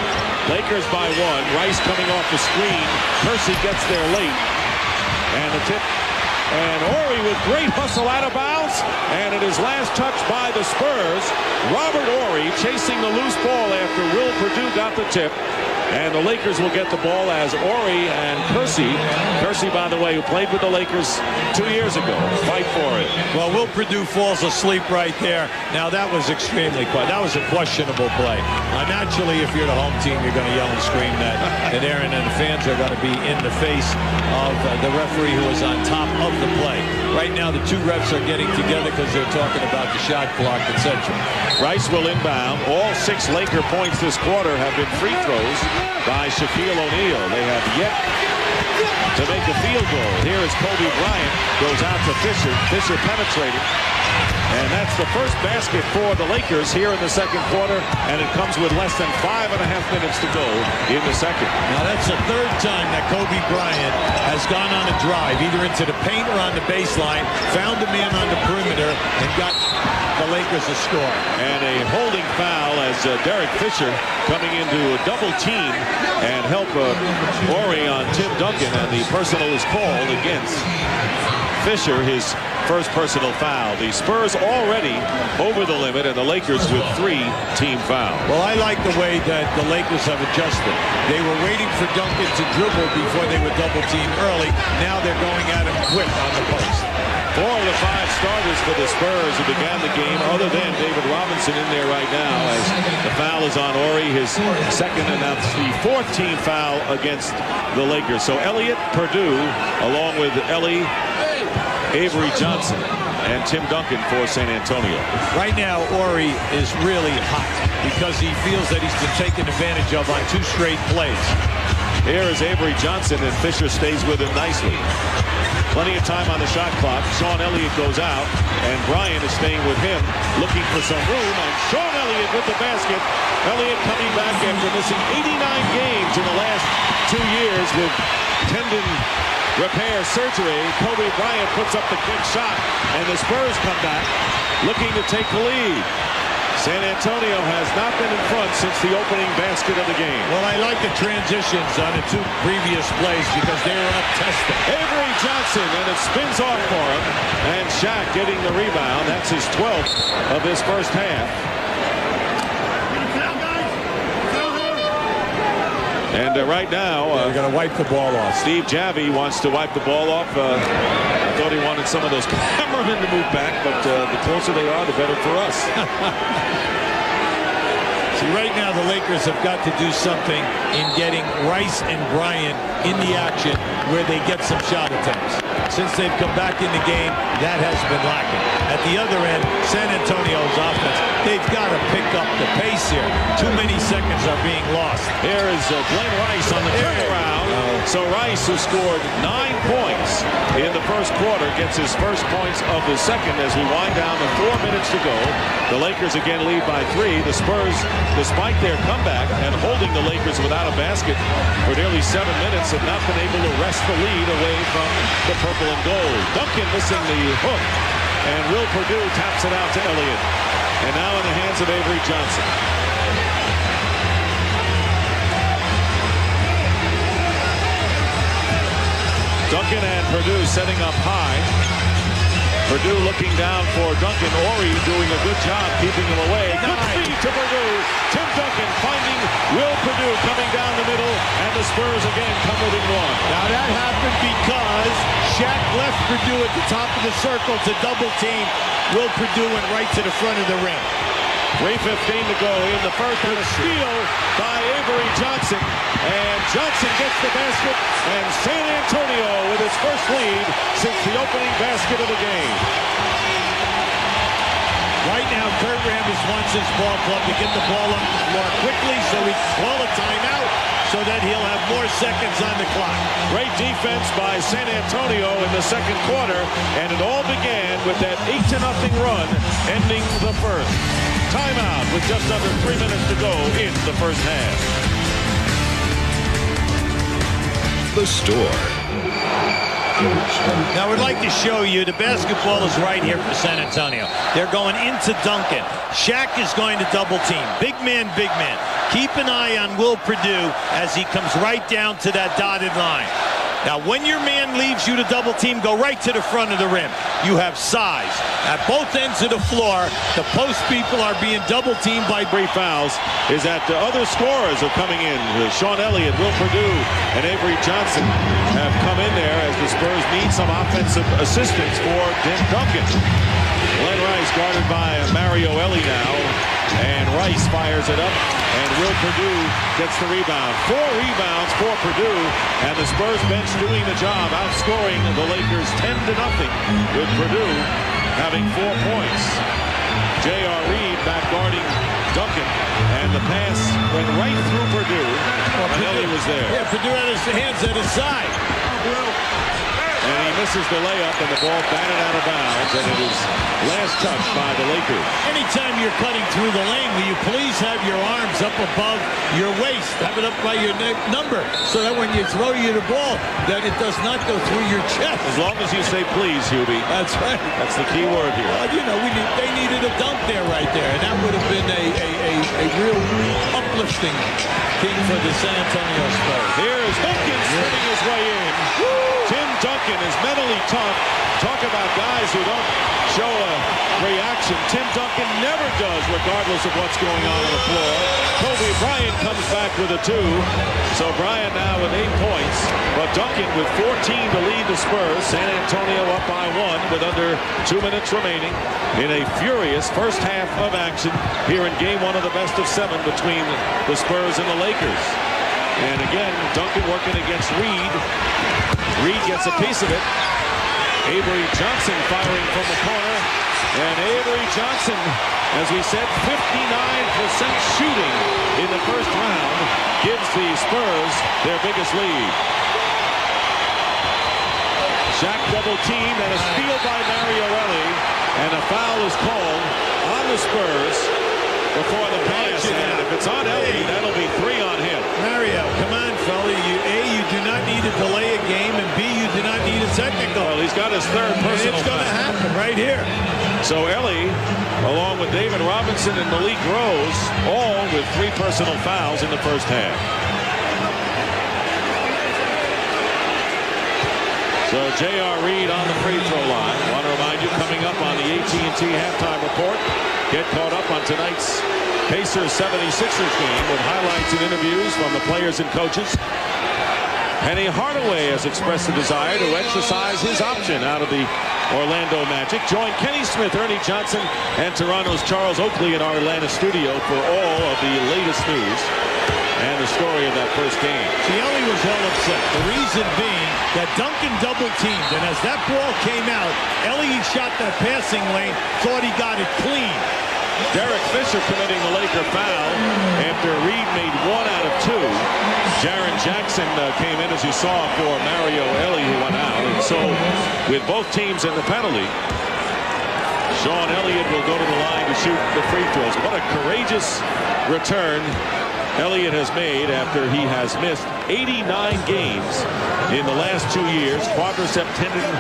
Lakers by 1. Rice coming off the screen. Percy gets there late. And the tip. And Horry with great hustle out of bounds. And it is last touched by the Spurs. Robert Horry chasing the loose ball after Will Perdue got the tip. And the Lakers will get the ball as Horry and Percy, by the way, who played with the Lakers 2 years ago, fight for it. Well, Will Perdue falls asleep right there. Now, that was extremely quiet. That was a questionable play. Naturally, if you're the home team, you're going to yell and scream that. And Aaron and the fans are going to be in the face of the referee who is on top of the play. Right now, the two refs are getting together because they're talking about the shot clock, etc. Rice will inbound. All 6 Laker points this quarter have been free throws by Shaquille O'Neal. They have yet to make a field goal. Here is Kobe Bryant. Goes out to Fisher. Fisher penetrating. And that's the first basket for the Lakers here in the second quarter. And it comes with less than 5.5 minutes to go in the second. Now that's the third time that Kobe Bryant has gone on a drive, either into the paint or on the baseline, found a man on the perimeter, and got the Lakers a score. And a holding foul as Derek Fisher coming into a double team and help Horry on Tim Duncan. And the personal is called against Fisher, his first personal foul. The Spurs already over the limit, and the Lakers with 3 team fouls. Well, I like the way that the Lakers have adjusted. They were waiting for Duncan to dribble before they would double team early. Now they're going at him quick on the post. 4 of the 5 starters for the Spurs who began the game, other than David Robinson in there right now, as the foul is on Horry, his second, and that's the 4th team foul against the Lakers. So Elliott, Perdue, along with Ellie, Avery Johnson, and Tim Duncan for San Antonio. Right now, Horry is really hot because he feels that he's been taken advantage of on 2 straight plays. Here is Avery Johnson, and Fisher stays with him nicely. Plenty of time on the shot clock. Sean Elliott goes out, and Bryant is staying with him, looking for some room, and Sean Elliott with the basket. Elliott coming back after missing 89 games in the last 2 years with tendon repair surgery. Kobe Bryant puts up the quick shot, and the Spurs come back looking to take the lead. San Antonio has not been in front since the opening basket of the game. Well, I like the transitions on the 2 previous plays because they were up testing. Avery Johnson, and it spins off for him, and Shaq getting the rebound. That's his 12th of this first half. And right now, they're going to wipe the ball off. Steve Javie wants to wipe the ball off. I thought he wanted some of those cameramen to move back, but the closer they are, the better for us. See, right now the Lakers have got to do something in getting Rice and Bryant in the action where they get some shot attempts. Since they've come back in the game, that has been lacking. At the other end, San Antonio's offense, they've got to pick up the pace here. Too many seconds are being lost. Here is Glenn Rice on the turnaround. So Rice, who scored 9 points in the first quarter, gets his first points of the second as we wind down to 4 minutes to go. The Lakers again lead by 3. The Spurs, despite their comeback and holding the Lakers without a basket for nearly 7 minutes, have not been able to wrest the lead away from the purple and gold. Duncan missing the hook, and Will Perdue taps it out to Elliott. And now in the hands of Avery Johnson. Duncan and Perdue setting up high. Perdue looking down for Duncan. Horry doing a good job keeping him away. Good feed to Perdue. Tim Duncan finding Will Perdue coming down the middle, and the Spurs again come within 1. Now that happened because Shaq left Purdue at the top of the circle to double team. Will Purdue went right to the front of the rim. 3:15 to go in the first, and a steal by Avery Johnson. And Johnson gets the basket, and San Antonio with his first lead since the opening basket of the game. Right now, Kurt Rambis wants his ball club to get the ball on the floor quickly so he can call a timeout so that he'll have more seconds on the clock. Great defense by San Antonio in the second quarter, and it all began with that 8-0 run ending the first. Timeout with just under 3 minutes to go in the first half. The Store. Now, we'd like to show you the basketball is right here for San Antonio. They're going into Duncan. Shaq is going to double team. Big man, big man. Keep an eye on Will Purdue as he comes right down to that dotted line. Now, when your man leaves you to double team, go right to the front of the rim. You have size. At both ends of the floor, the post people are being double teamed by 3 fouls. Is that the other scorers are coming in. Sean Elliott, Will Purdue, and Avery Johnson have come in there as the Spurs need some offensive assistance for Tim Duncan. Glenn Rice guarded by Mario Elie now. And Rice fires it up, and Will Purdue gets the rebound. 4 rebounds for Purdue, and the Spurs bench doing the job, outscoring the Lakers 10-0 with Purdue having 4 points. J.R. Reed back guarding Duncan, and the pass went right through Purdue, and Ellie was there. Yeah, Purdue had his hands at his side. And he misses the layup, and the ball batted out of bounds, and it is last touch by the Lakers. Anytime you're cutting through the lane, will you please have your arms up above your waist? Have it up by your number, so that when you throw you the ball, that it does not go through your chest. As long as you say please, Hubie. That's right. That's the key word here. You know, they needed a dunk there right there, and that would have been a real uplifting thing for the San Antonio Spurs. Here's Duncan spinning his way in. Tim Duncan is mentally tough. Talk about guys who don't show a reaction. Tim Duncan never does, regardless of what's going on the floor. Kobe Bryant comes back with a 2. So Bryant now with 8 points. But Duncan with 14 to lead the Spurs. San Antonio up by 1 with under 2 minutes remaining in a furious first half of action here in game 1 of the best of 7 between the Spurs and the Lakers. And again, Duncan working against Reed. Reed gets a piece of it. Avery Johnson firing from the corner. And Avery Johnson, as we said, 59% shooting in the first round, gives the Spurs their biggest lead. Shaq double teamed and a steal by Mario Elie. And a foul is called on the Spurs before the pass. And if it's on Elie, that'll be 3 on him. Mario, come on, fella. You do not need to delay a game, and B, you do not need a technical. Well, he's got his 3rd personal foul. It's going to happen right here. So Elie, along with David Robinson and Malik Rose, all with 3 personal fouls in the first half. So J.R. Reed on the free throw line. I want to remind you, coming up on the AT&T halftime report, get caught up on tonight's Pacers 76ers game with highlights and interviews from the players and coaches. Penny Hardaway has expressed a desire to exercise his option out of the Orlando Magic. Join Kenny Smith, Ernie Johnson, and Toronto's Charles Oakley in our Atlanta studio for all of the latest news and the story of that first game. See, Elie was all upset. The reason being that Duncan double teamed, and as that ball came out, Elie shot that passing lane, thought he got it clean. Derek Fisher committing the Laker foul after Reed made 1 out of 2. Jaren Jackson came in, as you saw, for Mario Elie, who went out. And so, with both teams in the penalty, Sean Elliott will go to the line to shoot the free throws. What a courageous return Elliott has made after he has missed 89 games in the last 2 years. Quadricep tendon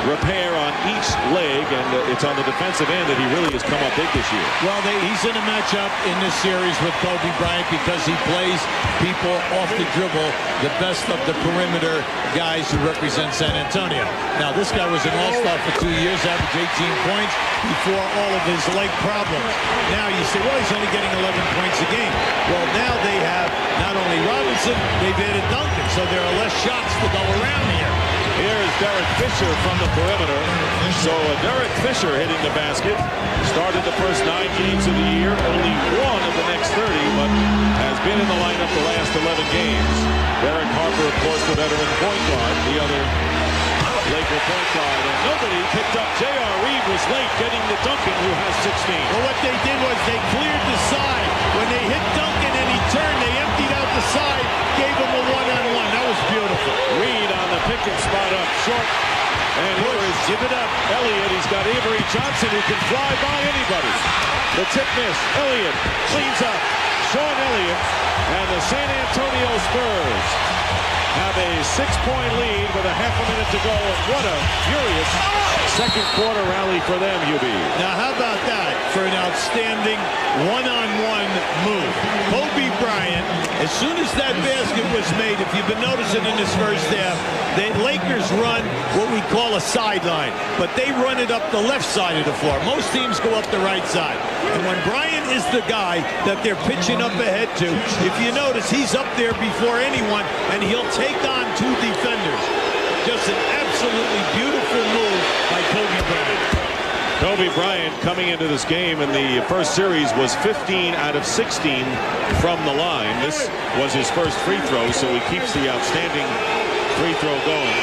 repair on each leg, and it's on the defensive end that he really has come up big this year. Well, he's in a matchup in this series with Kobe Bryant because he plays people off the dribble, the best of the perimeter guys who represent San Antonio. Now, this guy was an all-star for 2 years, averaged 18 points before all of his leg problems. Now you say, well, he's only getting 11 points a game. Well, now they have not only Robinson, they've added Duncan, so there are less shots to go around here. Here's Derek Fisher from the perimeter. So Derek Fisher hitting the basket. Started the first 9 games of the year, only one of the next 30, but has been in the lineup the last 11 games. Derek Harper, of course, the veteran point guard, the other Laker point guard. And nobody picked up. J.R. Reed was late getting to Duncan, who has 16. Well, what they did was they cleared the side. When they hit Duncan and he turned, they emptied out the side, gave him a one-on-one. That was beautiful. Reed on the picking spot up short. And here is Give it up. Elliott. He's got Avery Johnson, who can fly by anybody. The tip miss. Elliott cleans up. Sean Elliott and the San Antonio Spurs have a 6-point lead with a half a minute to go. And what a furious second quarter rally for them, UB. Now, how about that for an outstanding one-on-one move? Kobe Bryant, as soon as that basket was made, if you've been noticing in this first half, the Lakers run what we call a sideline, but they run it up the left side of the floor. Most teams go up the right side. And when Bryant is the guy that they're pitching up ahead to, if you notice, he's up there before anyone, and he'll take on 2 defenders. Just an absolutely beautiful move by Kobe Bryant. Kobe Bryant coming into this game in the first series was 15 out of 16 from the line. This was his first free throw, so he keeps the outstanding free throw going.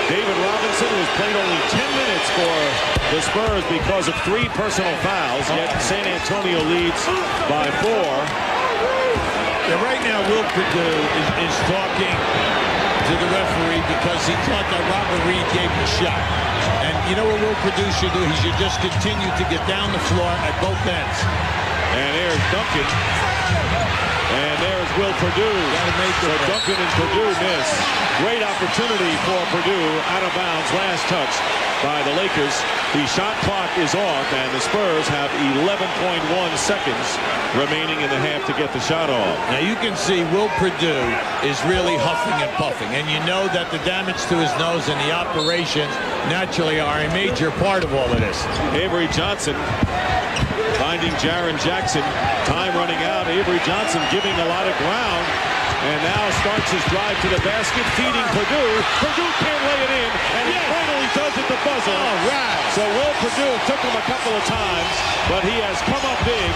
David Robinson, who's played only 10 minutes for the Spurs because of 3 personal fouls, yet San Antonio leads by 4. Yeah, right now, Will Perdue is talking to the referee because he thought that Robert Reed gave him a shot. And you know what Will Perdue should do? He should just continue to get down the floor at both ends. And there's Duncan. And there's Will Perdue. So Duncan and Perdue miss. Great opportunity for Perdue. Out of bounds. Last touch by the Lakers. The shot clock is off, and the Spurs have 11.1 seconds remaining in the half to get the shot off. Now you can see Will Perdue is really huffing and puffing, and you know that the damage to his nose and the operations naturally are a major part of all of this. Avery Johnson finding Jaren Jackson. Time running out. Avery Johnson giving a lot of ground. And now starts his drive to the basket, feeding Perdue. Perdue can't lay it in, and he finally does at the buzzer. All right. So Will Perdue took him a couple of times, but he has come up big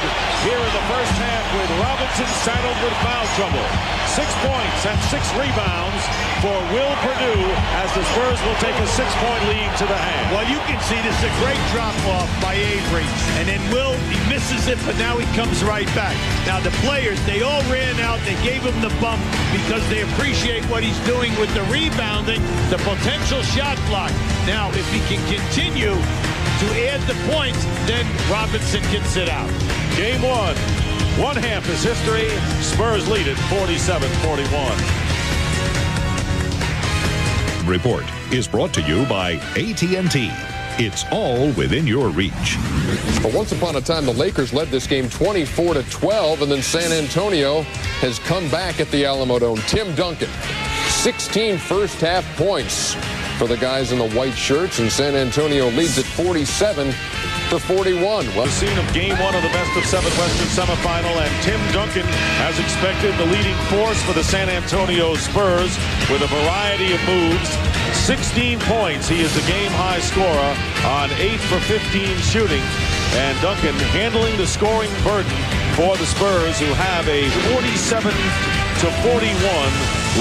here in the first half with Robinson saddled with foul trouble. 6 points and 6 rebounds for Will Perdue as the Spurs will take a 6-point lead to the half. Well, you can see this is a great drop-off by Avery. And then Will, he misses it, but now he comes right back. Now the players, they all ran out. They gave him the bump because they appreciate what he's doing with the rebounding, the potential shot block. Now, if he can continue to add the points, then Robinson can sit out. Game 1. 1 half is history. Spurs lead it 47-41. Report is brought to you by AT&T. It's all within your reach. But once upon a time, the Lakers led this game 24-12, and then San Antonio has come back at the Alamo Dome. Tim Duncan, 16 first-half points for the guys in the white shirts, and San Antonio leads at 47-41. Well, the scene of Game 1 of the best-of-7 Western semifinal, and Tim Duncan, as expected, the leading force for the San Antonio Spurs with a variety of moves. 16 points. He is the game-high scorer on 8 for 15 shooting. And Duncan handling the scoring burden for the Spurs, who have a 47-41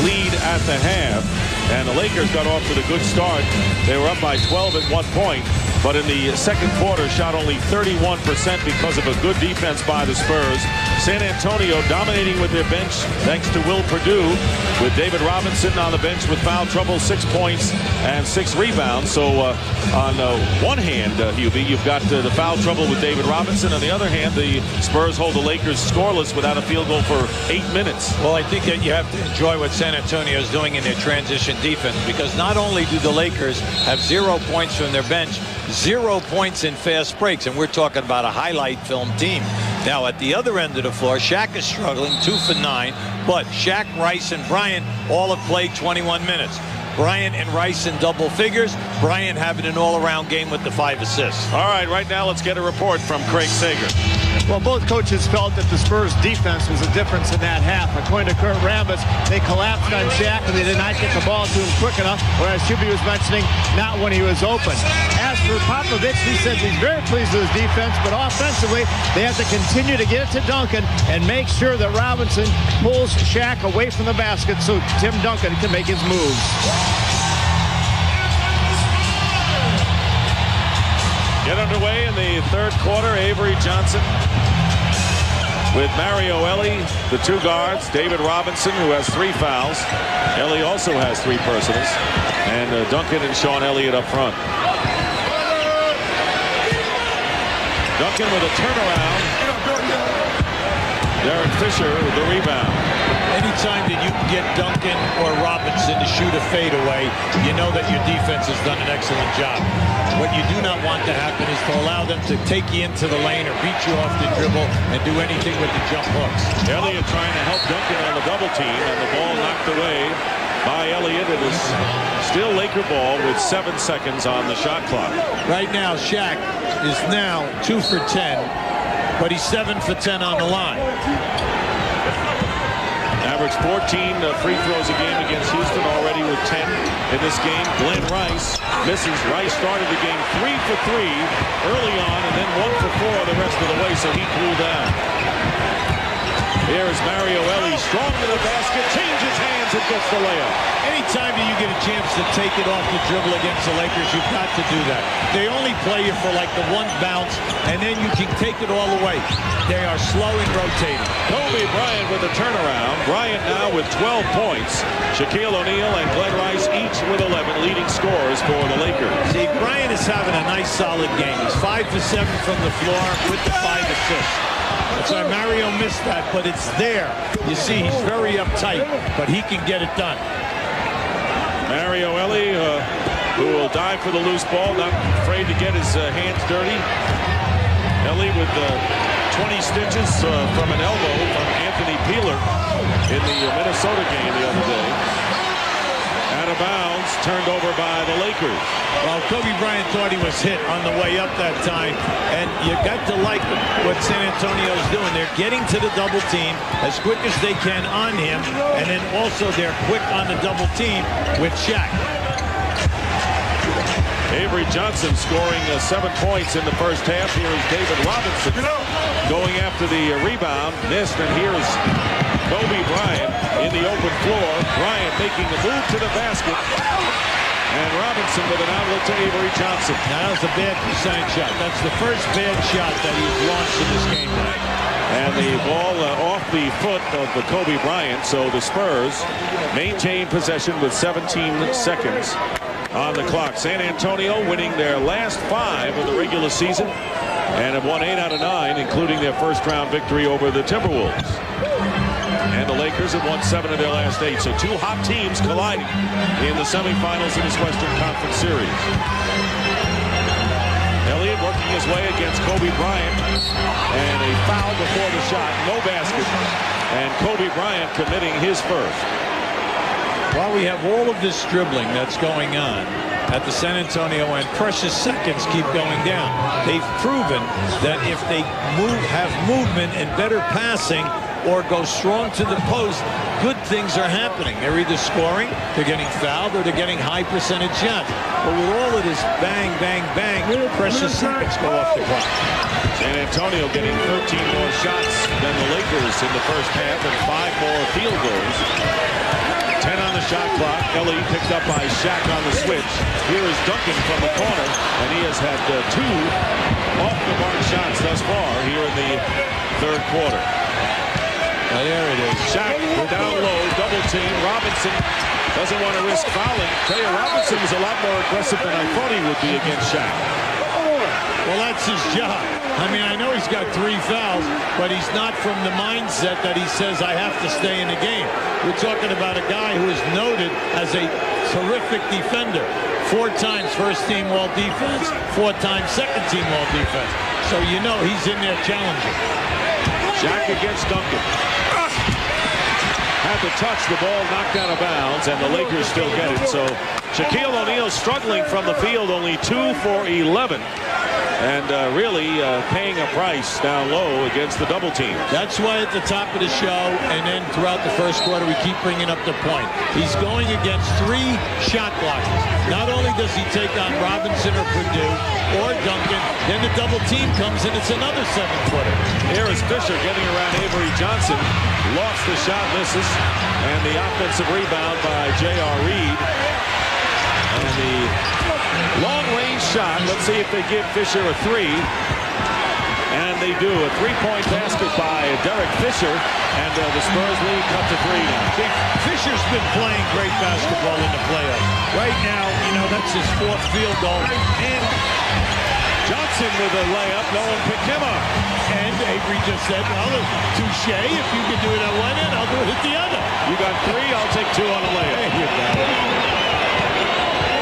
lead at the half. And the Lakers got off to a good start. They were up by 12 at one point, but in the second quarter shot only 31% because of a good defense by the Spurs. San Antonio dominating with their bench thanks to Will Perdue, with David Robinson on the bench with foul trouble, 6 points and 6 rebounds. So on one hand, Hubie, you've got the foul trouble with David Robinson. On the other hand, the Spurs hold the Lakers scoreless without a field goal for 8 minutes. Well, I think that you have to enjoy what San Antonio is doing in their transition defense, because not only do the Lakers have 0 points from their bench, 0 points in fast breaks, and we're talking about a highlight film team. Now, at the other end of the floor, Shaq is struggling, 2 for 9, but Shaq, Rice, and Bryant all have played 21 minutes. Bryant and Rice in double figures. Bryant having an all-around game with the 5 assists. All right now let's get a report from Craig Sager. Well, both coaches felt that the Spurs defense was the difference in that half. According to Kurt Rambis, they collapsed on Shaq and they did not get the ball to him quick enough, whereas Shuby was mentioning not when he was open. As for Popovich, he said he's very pleased with his defense, but offensively, they have to continue to get it to Duncan and make sure that Robinson pulls Shaq away from the basket so Tim Duncan can make his moves. Get underway in the third quarter. Avery Johnson with Mario Elie, the 2 guards. David Robinson, who has 3 fouls. Elie also has 3 personals. And Duncan and Sean Elliott up front. Duncan with a turnaround. Derek Fisher with the rebound. Anytime that you can get Duncan or Robinson to shoot a fadeaway, you know that your defense has done an excellent job. What you do not want to happen is to allow them to take you into the lane or beat you off the dribble and do anything with the jump hooks. Elliott trying to help Duncan on the double team, and the ball knocked away by Elliott. It is still Laker ball with 7 seconds on the shot clock. Right now, Shaq is now 2 for 10, but he's 7 for 10 on the line. Averaged 14 free throws a game against Houston, already with 10 in this game. Glenn Rice misses. Rice started the game 3 for 3 early on and then 1 for 4 the rest of the way, so he cooled down. Here's Mario Elie, strong to the basket, changes hands and gets the layup. Anytime that you get a chance to take it off the dribble against the Lakers, you've got to do that. They only play you for like the 1 bounce, and then you can take it all away. They are slow and rotating. Kobe Bryant with a turnaround. Bryant now with 12 points. Shaquille O'Neal and Glenn Rice each with 11 leading scorers for the Lakers. See, Bryant is having a nice solid game. He's 5 for 7 from the floor with the 5 assists. That's why Mario missed that, but it's there. You see, he's very uptight, but he can get it done. Mario Elie, who will dive for the loose ball, not afraid to get his hands dirty. Elie with 20 stitches from an elbow from Anthony Peeler in the Minnesota game the other day. Out of bounds, turned over by the Lakers. Well, Kobe Bryant thought he was hit on the way up that time, and you got to like what San Antonio's doing. They're getting to the double team as quick as they can on him, and then also they're quick on the double team with Shaq. Avery Johnson scoring 7 points in the first half. Here is David Robinson going after the rebound, missed, and here's Kobe Bryant in the open floor. Bryant making the move to the basket. And Robinson with an outlet to Avery Johnson. Now that was a bad percentage shot. That's the first bad shot that he's launched in this game tonight. And the ball off the foot of Kobe Bryant. So the Spurs maintain possession with 17 seconds on the clock. San Antonio winning their last 5 of the regular season and have won 8 out of 9, including their first round victory over the Timberwolves. And the Lakers have won 7 of their last 8. So 2 hot teams colliding in the semifinals in this Western Conference Series. Elliott working his way against Kobe Bryant. And a foul before the shot. No basket. And Kobe Bryant committing his first. While we have all of this dribbling that's going on at the San Antonio end, precious seconds keep going down. They've proven that if they have movement and better passing, or go strong to the post, good things are happening. They're either scoring, they're getting fouled, or they're getting high percentage shots. But with all of this bang, bang, bang, precious seconds go off the clock. San Antonio getting 13 more shots than the Lakers in the first half and 5 more field goals. 10 on the shot clock. Elie picked up by Shaq on the switch. Here is Duncan from the corner, and he has had 2 off-the-mark shots thus far here in the third quarter. Now there it is. Shaq down low, double team. Robinson doesn't want to risk fouling. Tell you, Robinson was a lot more aggressive than I thought he would be against Shaq. Well, that's his job. I mean, I know he's got 3 fouls, but he's not from the mindset that he says, I have to stay in the game. We're talking about a guy who is noted as a terrific defender. 4 times first-team all-defense, 4 times second-team all-defense. So you know he's in there challenging. Shaq against Duncan. Has tried to touch the ball, knocked out of bounds, and the Lakers still get it. So Shaquille O'Neal struggling from the field, only 2 for 11. And really paying a price down low against the double team. That's why at the top of the show and then throughout the first quarter we keep bringing up the point. He's going against 3 shot blockers. Not only does he take on Robinson or Purdue or Duncan, then the double team comes and it's another 7-footer. Here is Fisher getting around Avery Johnson. Lost the shot, misses. And the offensive rebound by J.R. Reed. And the long-range shot. Let's see if they give Fisher a 3. And they do. A 3-point basket by Derek Fisher. And the Spurs lead cut to 3 now. Fisher's been playing great basketball in the playoffs. Right now, you know, that's his 4th field goal. And Johnson with a layup. No one picked him up. And Avery just said, well, touche. If you can do it at one end, I'll do it at the other. You got 3. I'll take 2 on a layup. There you go.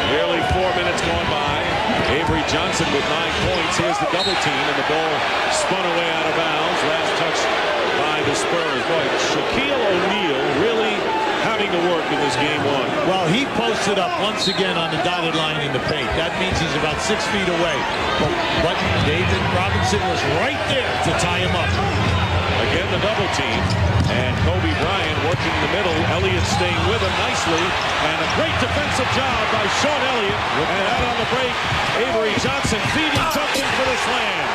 Nearly 4 minutes gone by. Avery Johnson with 9 points. Here's the double team, and the ball spun away out of bounds. Last touch by the Spurs. Boy, Shaquille O'Neal really having to work in this game 1. Well, he posted up once again on the dotted line in the paint. That means he's about 6 feet away. But David Robinson was right there to tie him up. Again, the double team. And Kobe Bryant working in the middle. Elliott staying with him nicely. And a great defensive job by Sean Elliott. And out on the break, Avery Johnson feeding Duncan for the slam.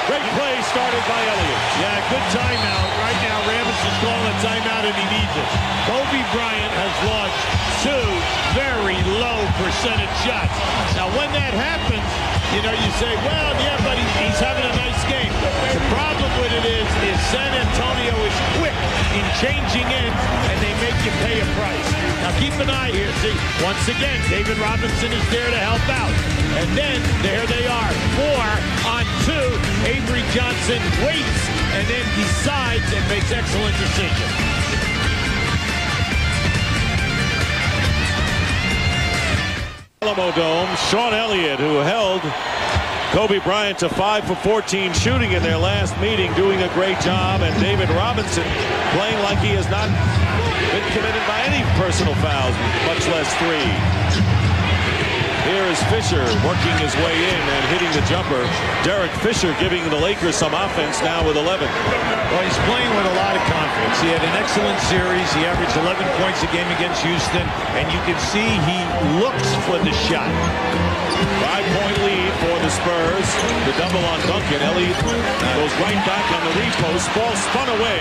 Great play started by Elliott. Yeah, good timeout. Right now, Ramos is calling a timeout and he needs it. Kobe Bryant has launched 2 very low percentage shots. Now, when that happens, you know, you say, well, yeah, but he's having a nice game. The problem with it is San Antonio is quick in changing ends, and they make you pay a price. Now, keep an eye here. See, once again, David Robinson is there to help out. And then, there they are. 4 on 2. Avery Johnson waits and then decides and makes excellent decisions. Alamo Dome, Sean Elliott, who held Kobe Bryant to 5 for 14 shooting in their last meeting, doing a great job, and David Robinson playing like he has not been committed by any personal fouls, much less 3. Here is Fisher working his way in and hitting the jumper. Derek Fisher giving the Lakers some offense now with 11. Well, he's playing with a lot of confidence. He had an excellent series. He averaged 11 points a game against Houston, and you can see he looks for the shot. 5-point lead for the Spurs. The double on Duncan. Elliott goes right back on the repost. Ball spun away,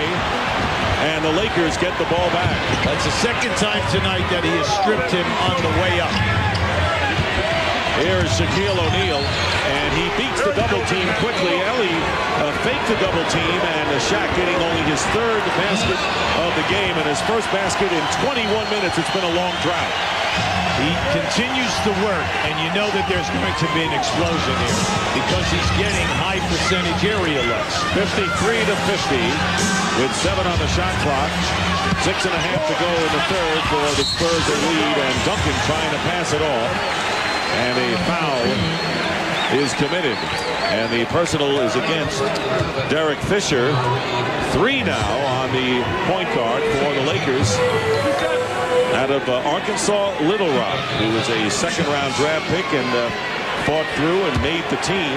and the Lakers get the ball back. That's the 2nd time tonight that he has stripped him on the way up. Here's Shaquille O'Neal, and he beats the double team quickly. Ellie faked the double team, and Shaq getting only his 3rd basket of the game, and his first basket in 21 minutes. It's been a long drought. He continues to work, and you know that there's going to be an explosion here because he's getting high percentage area looks. 53 to 50 with 7 on the shot clock. 6.5 to go in the 3rd for the Spurs in lead, and Duncan trying to pass it off. And a foul is committed. And the personal is against Derek Fisher. 3 now on the point guard for the Lakers. Out of Arkansas, Little Rock, who was a 2nd-round draft pick and fought through and made the team.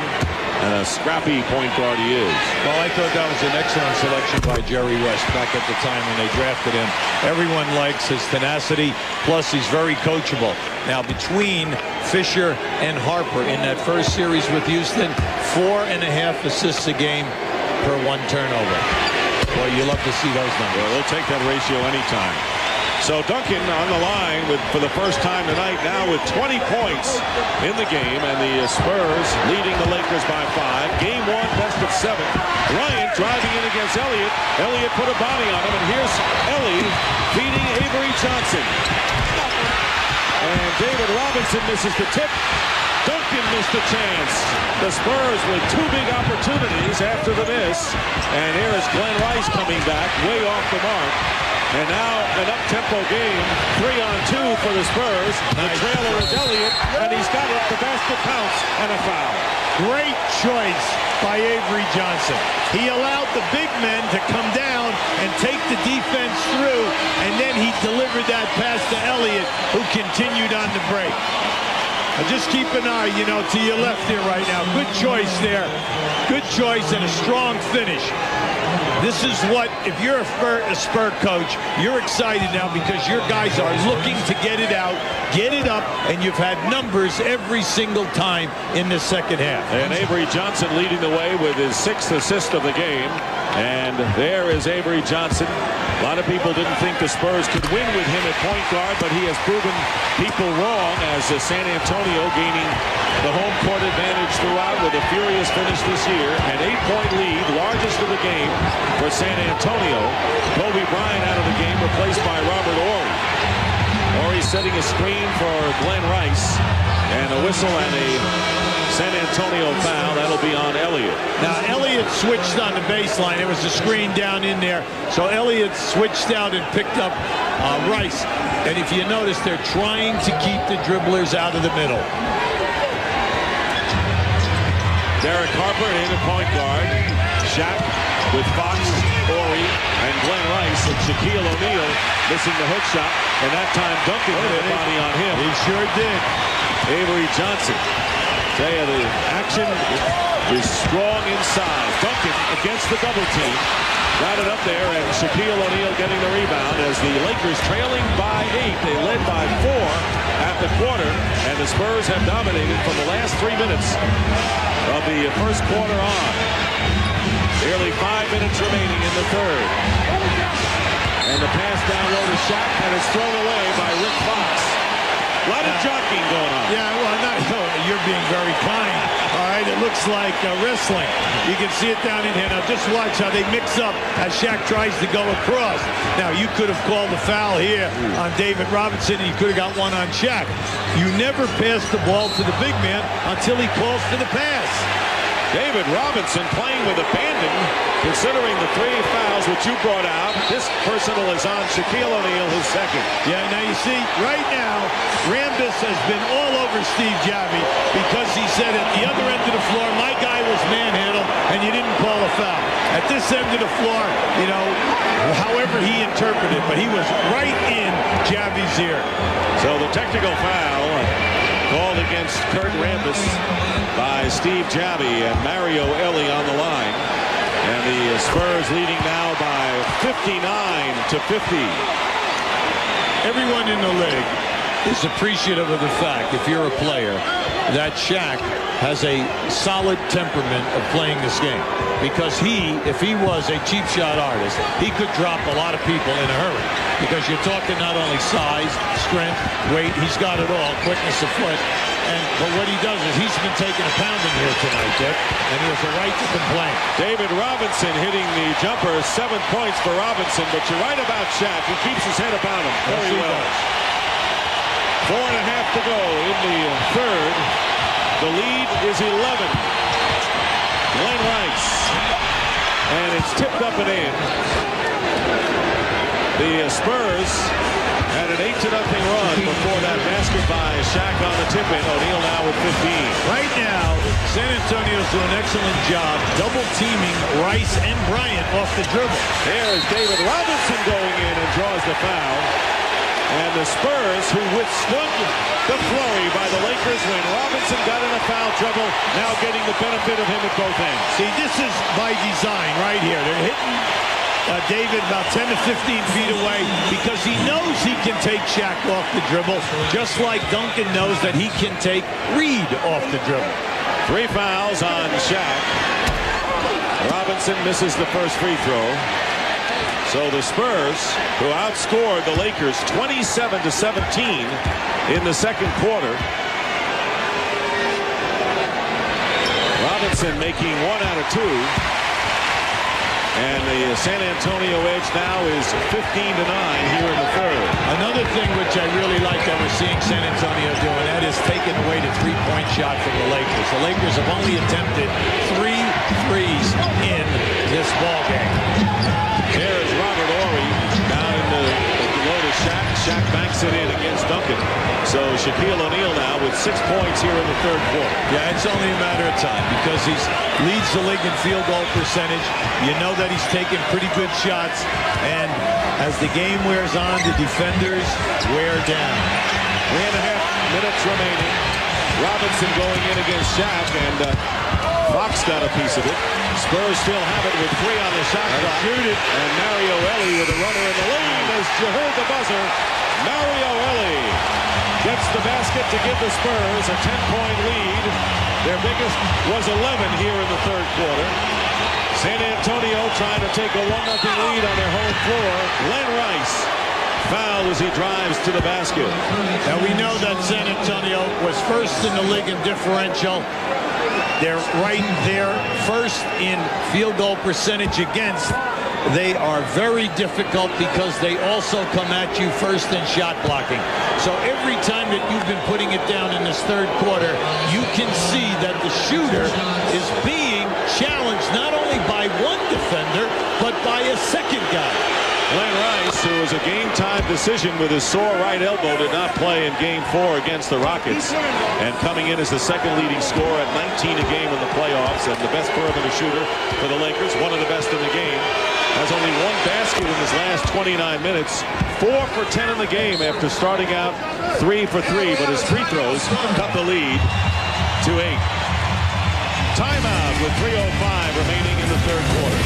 And a scrappy point guard he is. Well, I thought that was an excellent selection by Jerry West back at the time when they drafted him. Everyone likes his tenacity, plus he's very coachable. Now, between Fisher and Harper in that first series with Houston, 4.5 assists a game per 1 turnover. Boy, you love to see those numbers. Well, we'll take that ratio anytime. So Duncan on the line for the first time tonight, now with 20 points in the game, and the Spurs leading the Lakers by 5. Game 1, best of 7. Bryant driving in against Elliott. Elliott put a body on him, and here's Ellie feeding Avery Johnson. And David Robinson misses the tip. Duncan missed a chance. The Spurs with 2 big opportunities after the miss. And here is Glenn Rice coming back, way off the mark. And now an up-tempo game, 3 on 2 for the Spurs. The trailer is Elliott, and he's got it. The basket counts, and a foul. Great choice by Avery Johnson. He allowed the big men to come down and take the defense through, and then he delivered that pass to Elliott, who continued on the break. Just keep an eye, to your left here right now. Good choice there. Good choice and a strong finish. This is what, if you're a Spur coach, you're excited now because your guys are looking to get it out, get it up, and you've had numbers every single time in the second half. And Avery Johnson leading the way with his 6th assist of the game. And there is Avery Johnson. A lot of people didn't think the Spurs could win with him at point guard, but he has proven people wrong as San Antonio gaining the home court advantage throughout with a furious finish this year. An 8-point lead, largest of the game for San Antonio. Kobe Bryant out of the game, replaced by Robert Horry. Horry setting a screen for Glenn Rice, and a whistle and a San Antonio foul. That'll be on Elliott. Now, Elliott switched on the baseline. There was a screen down in there. So Elliott switched out and picked up Rice. And if you notice, they're trying to keep the dribblers out of the middle. Derek Harper in at point guard. Shaq with Fox, Horry, and Glenn Rice, and Shaquille O'Neal missing the hook shot. And that time Duncan had the body on him. He sure did. Avery Johnson. Tell you, the action is strong inside. Duncan against the double team. Got it up there, and Shaquille O'Neal getting the rebound as the Lakers trailing by 8. They led by 4 at the quarter, and the Spurs have dominated from the last 3 minutes of the first quarter on. Nearly 5 minutes remaining in the third. And the pass down low to Shaq, and it's thrown away by Rick Fox. A lot of jockeying going on. Yeah, well, you're being very kind. All right, it looks like wrestling. You can see it down in here. Now, just watch how they mix up as Shaq tries to go across. Now, you could have called the foul here on David Robinson, and you could have got one on Shaq. You never pass the ball to the big man until he calls for the pass. David Robinson playing with abandon, considering the 3 fouls which you brought out. This personal is on Shaquille O'Neal, his second. Yeah, now you see, right now, Rambis has been all over Steve Javie because he said at the other end of the floor, my guy was manhandled, and you didn't call a foul. At this end of the floor, however he interpreted, but he was right in Javie's ear. So the technical foul called against Kurt Rambis by Steve Javie, and Mario Elie on the line. And the Spurs leading now by 59-50. Everyone in the league is appreciative of the fact, if you're a player, that Shaq has a solid temperament of playing this game. Because if he was a cheap shot artist, he could drop a lot of people in a hurry. Because you're talking not only size, strength, weight, he's got it all, quickness of foot. But what he does is he's been taking a pounding here tonight, Dick, and he has a right to complain. David Robinson hitting the jumper, 7 points for Robinson, but you're right about Shaq. He keeps his head about him very well. 4.5 to go in the third. The lead is 11. Glenn Rice. And it's tipped up and in. The Spurs had an 8-0 run before that basket by Shaq on the tip-in. O'Neal now with 15. Right now, San Antonio's doing an excellent job double-teaming Rice and Bryant off the dribble. There is David Robinson going in and draws the foul. And the Spurs, who withstood the flurry by the Lakers when Robinson got in a foul trouble, now getting the benefit of him at both ends. See, this is by design right here. They're hitting David about 10 to 15 feet away because he knows he can take Shaq off the dribble, just like Duncan knows that he can take Reed off the dribble. 3 fouls on Shaq. Robinson misses the first free throw. So the Spurs, who outscored the Lakers 27-17 in the second quarter. Robinson making 1 out of 2. And the San Antonio edge now is 15-9 here in the third. Another thing which I really like that we're seeing San Antonio doing, that is taking away the 3-point shot from the Lakers. The Lakers have only attempted 3 threes in this ballgame. There is Robert Horry down in the low to Shaq. Shaq banks it in against Duncan. So Shaquille O'Neal now with 6 points here in the third quarter. Yeah, it's only a matter of time because he leads the league in field goal percentage. You know that he's taking pretty good shots. And as the game wears on, the defenders wear down. 3.5 minutes remaining. Robinson going in against Shaq, and Fox got a piece of it. Spurs still have it with 3 on the shot clock. Shoot it. And Mario Ellie with a runner in the lane as you heard the buzzer. Mario Ellie gets the basket to give the Spurs a 10-point lead. Their biggest was 11 here in the third quarter. San Antonio trying to take a 1-0 lead on their home floor. Glenn Rice fouled as he drives to the basket. And we know that San Antonio was first in the league in differential. They're right there first in field goal percentage against. They are very difficult because they also come at you first in shot blocking. So every time that you've been putting it down in this third quarter, you can see that the shooter is being challenged not only by one defender, but by a second guy. Glenn Rice, who was a game-time decision with his sore right elbow, did not play in Game 4 against the Rockets. And coming in as the second leading scorer at 19 a game in the playoffs and the best perimeter shooter for the Lakers, one of the best in the game. Has only 1 basket in his last 29 minutes. 4 for 10 in the game after starting out 3 for 3, but his free throws cut the lead to 8. Timeout with 3:05 remaining in the third quarter.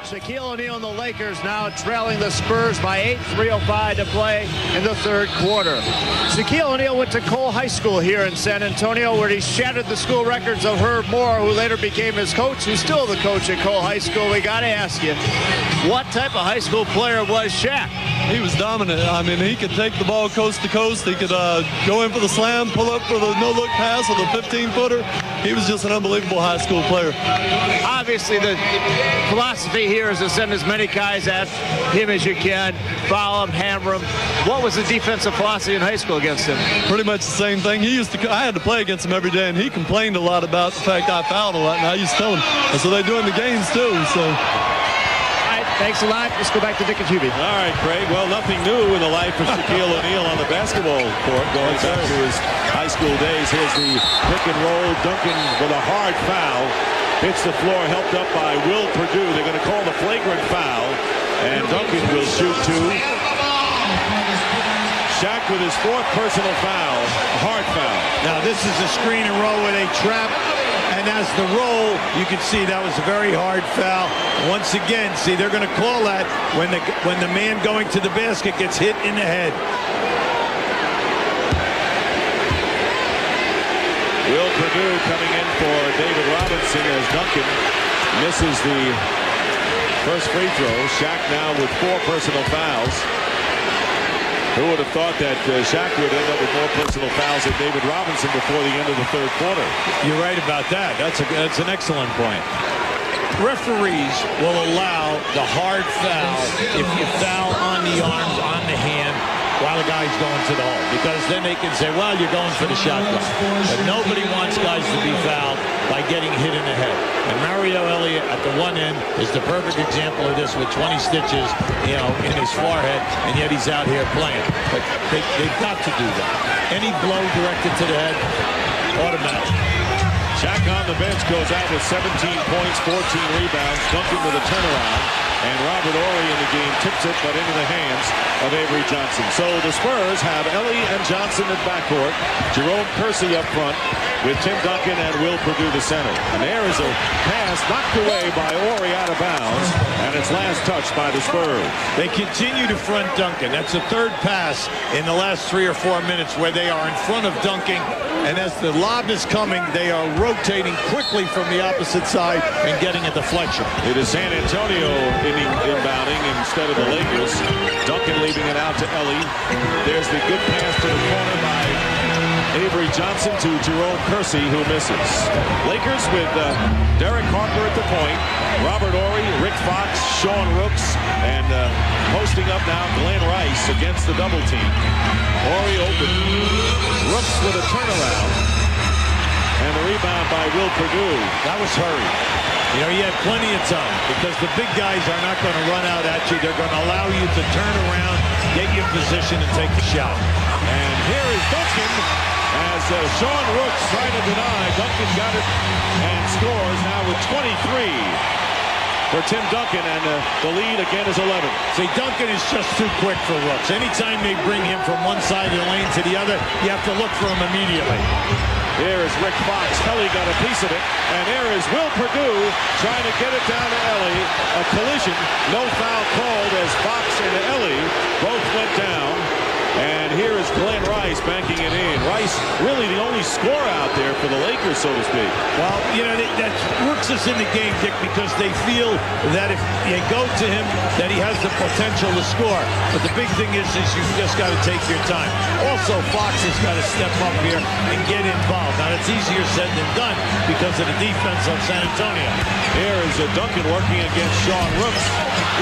Shaquille O'Neal and the Lakers now trailing the Spurs by 8, 3:05 to play in the third quarter. Shaquille O'Neal went to Cole High School here in San Antonio, where he shattered the school records of Herb Moore, who later became his coach, who's still the coach at Cole High School. We got to ask you, what type of high school player was Shaq? He was dominant. I mean, he could take the ball coast to coast. He could go in for the slam, pull up for the no-look pass or the 15-footer. He was just an unbelievable high school player. Obviously, the philosophy here is to send as many guys at him as you can, foul him, hammer him. What was the defensive philosophy in high school against him? Pretty much the same thing. I had to play against him every day, and he complained a lot about the fact I fouled a lot, and I used to tell him. And so they do in the games, too. So. Thanks a lot. Let's go back to Dick and Juby. All right, Craig. Well, nothing new in the life of Shaquille O'Neal on the basketball court going back to his high school days. Here's the pick and roll. Duncan with a hard foul. Hits the floor, helped up by Will Perdue. They're going to call the flagrant foul. And Duncan will shoot 2. Shaq with his 4th personal foul. A hard foul. Now, this is a screen and roll where they trap. And as the roll, you can see that was a very hard foul. Once again, see, they're going to call that when the man going to the basket gets hit in the head. Will Perdue coming in for David Robinson as Duncan misses the first free throw. Shaq now with 4 personal fouls. Who would have thought that Shaq would end up with more personal fouls than David Robinson before the end of the third quarter? You're right about that. That's an excellent point. Referees will allow the hard foul if you foul on the arms, on the hand, while the guy's going to the hole. Because then they can say, well, you're going for the shot clock. But nobody wants guys to be fouled by getting hit in the head. And Mario Elliott at the one end is the perfect example of this with 20 stitches, in his forehead, and yet he's out here playing. But they've got to do that. Any blow directed to the head, automatic. Shaq on the bench goes out with 17 points, 14 rebounds. Duncan with a turnaround. And Robert Horry in the game tips it, but into the hands of Avery Johnson. So the Spurs have Ellie and Johnson at backcourt. Jerome Kersey up front with Tim Duncan and Will Perdue the center. And there is a pass knocked away by Horry out of bounds. And it's last touched by the Spurs. They continue to front Duncan. That's the 3rd pass in the last 3 or 4 minutes where they are in front of Duncan. And as the lob is coming, they are rotating quickly from the opposite side and getting a deflection. It is San Antonio inbounding instead of the Lakers. Duncan leaving it out to Ellie. There's the good pass to the corner by Avery Johnson to Jerome Kersey, who misses. Lakers with Derek Harper at the point. Robert Horry, Rick Fox, Sean Rooks, and posting up now Glenn Rice against the double team. Horry open. Rooks with a turnaround. And the rebound by Will Perdue. That was hurried. You know, he had plenty of time because the big guys are not going to run out at you. They're going to allow you to turn around, get you in position, and take the shot. And here is Duncan as Sean Rooks trying to deny. Duncan got it and scores now with 23 for Tim Duncan, and the lead again is 11. See, Duncan is just too quick for Rooks. Anytime they bring him from one side of the lane to the other, you have to look for him immediately. Here is Rick Fox. Ellie got a piece of it. And there is Will Perdue trying to get it down to Ellie. A collision. No foul called as Fox and Ellie both went down. And here is Glenn Rice banking it in. Rice really the only scorer out there for the Lakers, so to speak. Well, you know, that works us in the game, Dick, because they feel that if you go to him, that he has the potential to score. But the big thing is you've just got to take your time. Also, Fox has got to step up here and get involved. Now, it's easier said than done because of the defense of San Antonio. Here is Duncan working against Sean Rooks.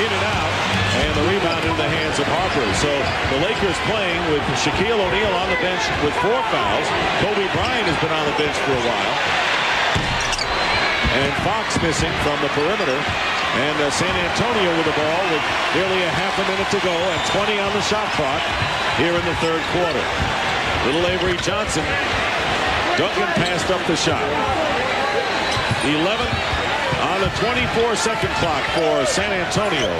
In and out. And the rebound in the hands of Harper. So the Lakers playing with Shaquille O'Neal on the bench with 4 fouls. Kobe Bryant has been on the bench for a while. And Fox missing from the perimeter. And San Antonio with the ball with nearly a half a minute to go and 20 on the shot clock here in the third quarter. Little Avery Johnson. Duncan passed up the shot. 11 on the 24-second clock for San Antonio.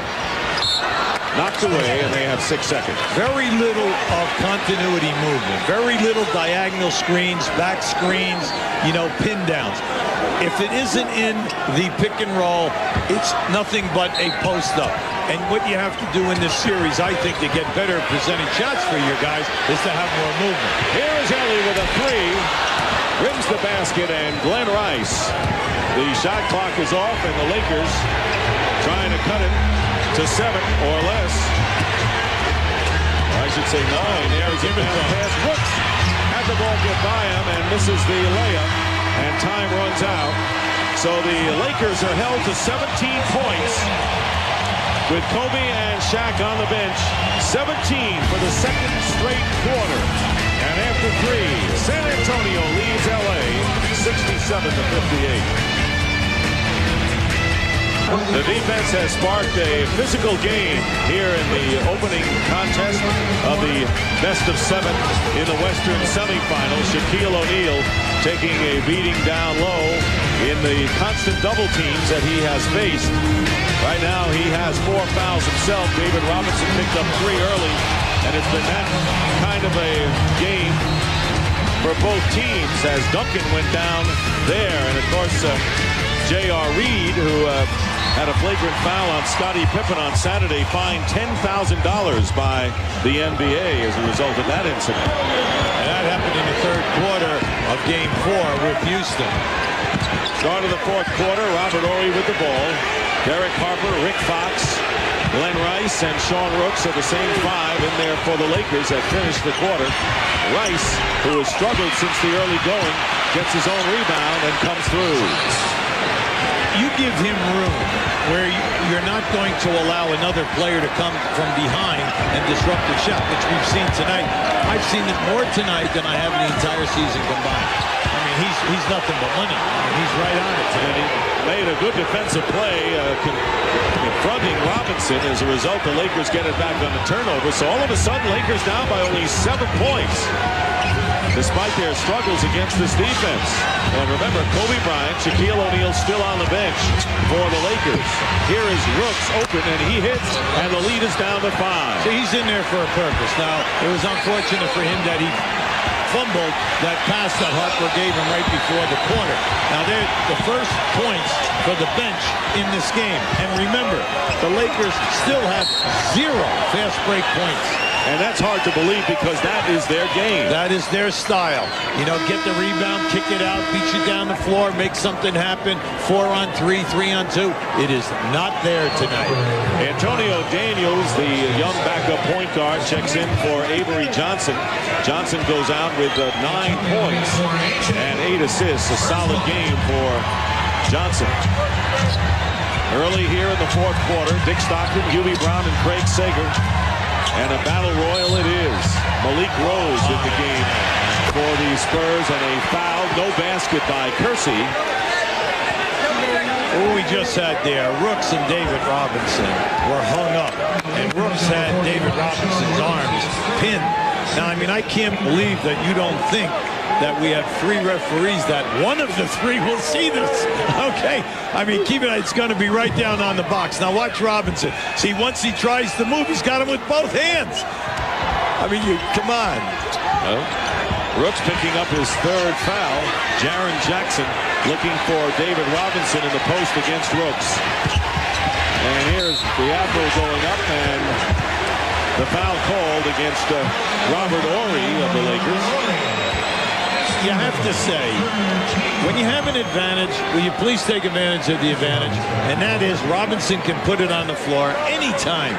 Knocked away, and they have 6 seconds. Very little of continuity movement. Very little diagonal screens, back screens, you know, pin downs. If it isn't in the pick and roll, it's nothing but a post up. And what you have to do in this series, I think, to get better presenting shots for your guys, is to have more movement. Here is Ellie with a 3. Rims the basket, and Glenn Rice. The shot clock is off, and the Lakers trying to cut it to 7 or less. Or I should say 9. There is a pass. Rooks had the ball get by him and misses the layup, and time runs out. So the Lakers are held to 17 points with Kobe and Shaq on the bench. 17 for the second straight quarter. And after 3, San Antonio leads LA 67-58. The defense has sparked a physical game here in the opening contest of the best-of-7 in the Western Semifinals. Shaquille O'Neal taking a beating down low in the constant double teams that he has faced. Right now he has 4 fouls himself. David Robinson picked up 3 early, and it's been that kind of a game for both teams as Duncan went down there. And of course, J.R. Reed, who had a flagrant foul on Scottie Pippen on Saturday, fined $10,000 by the NBA as a result of that incident. And that happened in the third quarter of Game 4 with Houston. Start of the fourth quarter, Robert Horry with the ball. Derek Harper, Rick Fox, Glenn Rice, and Sean Rooks are the same 5 in there for the Lakers that finished the quarter. Rice, who has struggled since the early going, gets his own rebound and comes through. You give him room where you're not going to allow another player to come from behind and disrupt the shot, which we've seen tonight. I've seen it more tonight than I have the entire season combined. I mean, he's nothing but money. I mean, he's right on it tonight. And he made a good defensive play confronting Robinson. As a result, the Lakers get it back on the turnover. So all of a sudden, Lakers down by only 7 points, despite their struggles against this defense. And remember, Kobe Bryant, Shaquille O'Neal still on the bench for the Lakers. Here is Rooks open, and he hits, and the lead is down to 5. So he's in there for a purpose. Now, it was unfortunate for him that he fumbled that pass that Harper gave him right before the quarter. Now, they're the first points for the bench in this game. And remember, the Lakers still have 0 fast break points. And that's hard to believe because that is their game. That is their style. You know, get the rebound, kick it out, beat you down the floor, make something happen. 4-on-3, 3-on-2. It is not there tonight. Antonio Daniels, the young backup point guard, checks in for Avery Johnson. Johnson goes out with 9 points and 8 assists. A solid game for Johnson. Early here in the fourth quarter, Dick Stockton, Hubie Brown, and Craig Sager. And a battle royal it is. Malik Rose in the game. for the Spurs, and a foul, no basket by Kersey. What we just had there, Rooks and David Robinson were hung up, and Rooks had David Robinson's arms pinned. Now, I mean, I can't believe that you don't think that we have 3 referees, that one of the 3 will see this. Okay, I mean, keep it, it's going to be right down on the box. Now watch Robinson. See, once he tries to move, he's got him with both hands. I mean, come on. Well, Rooks picking up his 3rd foul. Jaren Jackson looking for David Robinson in the post against Rooks. And here's the afro going up, and the foul called against Robert Horry of the Lakers. You have to say, when you have an advantage, will you please take advantage of the advantage? And that is, Robinson can put it on the floor anytime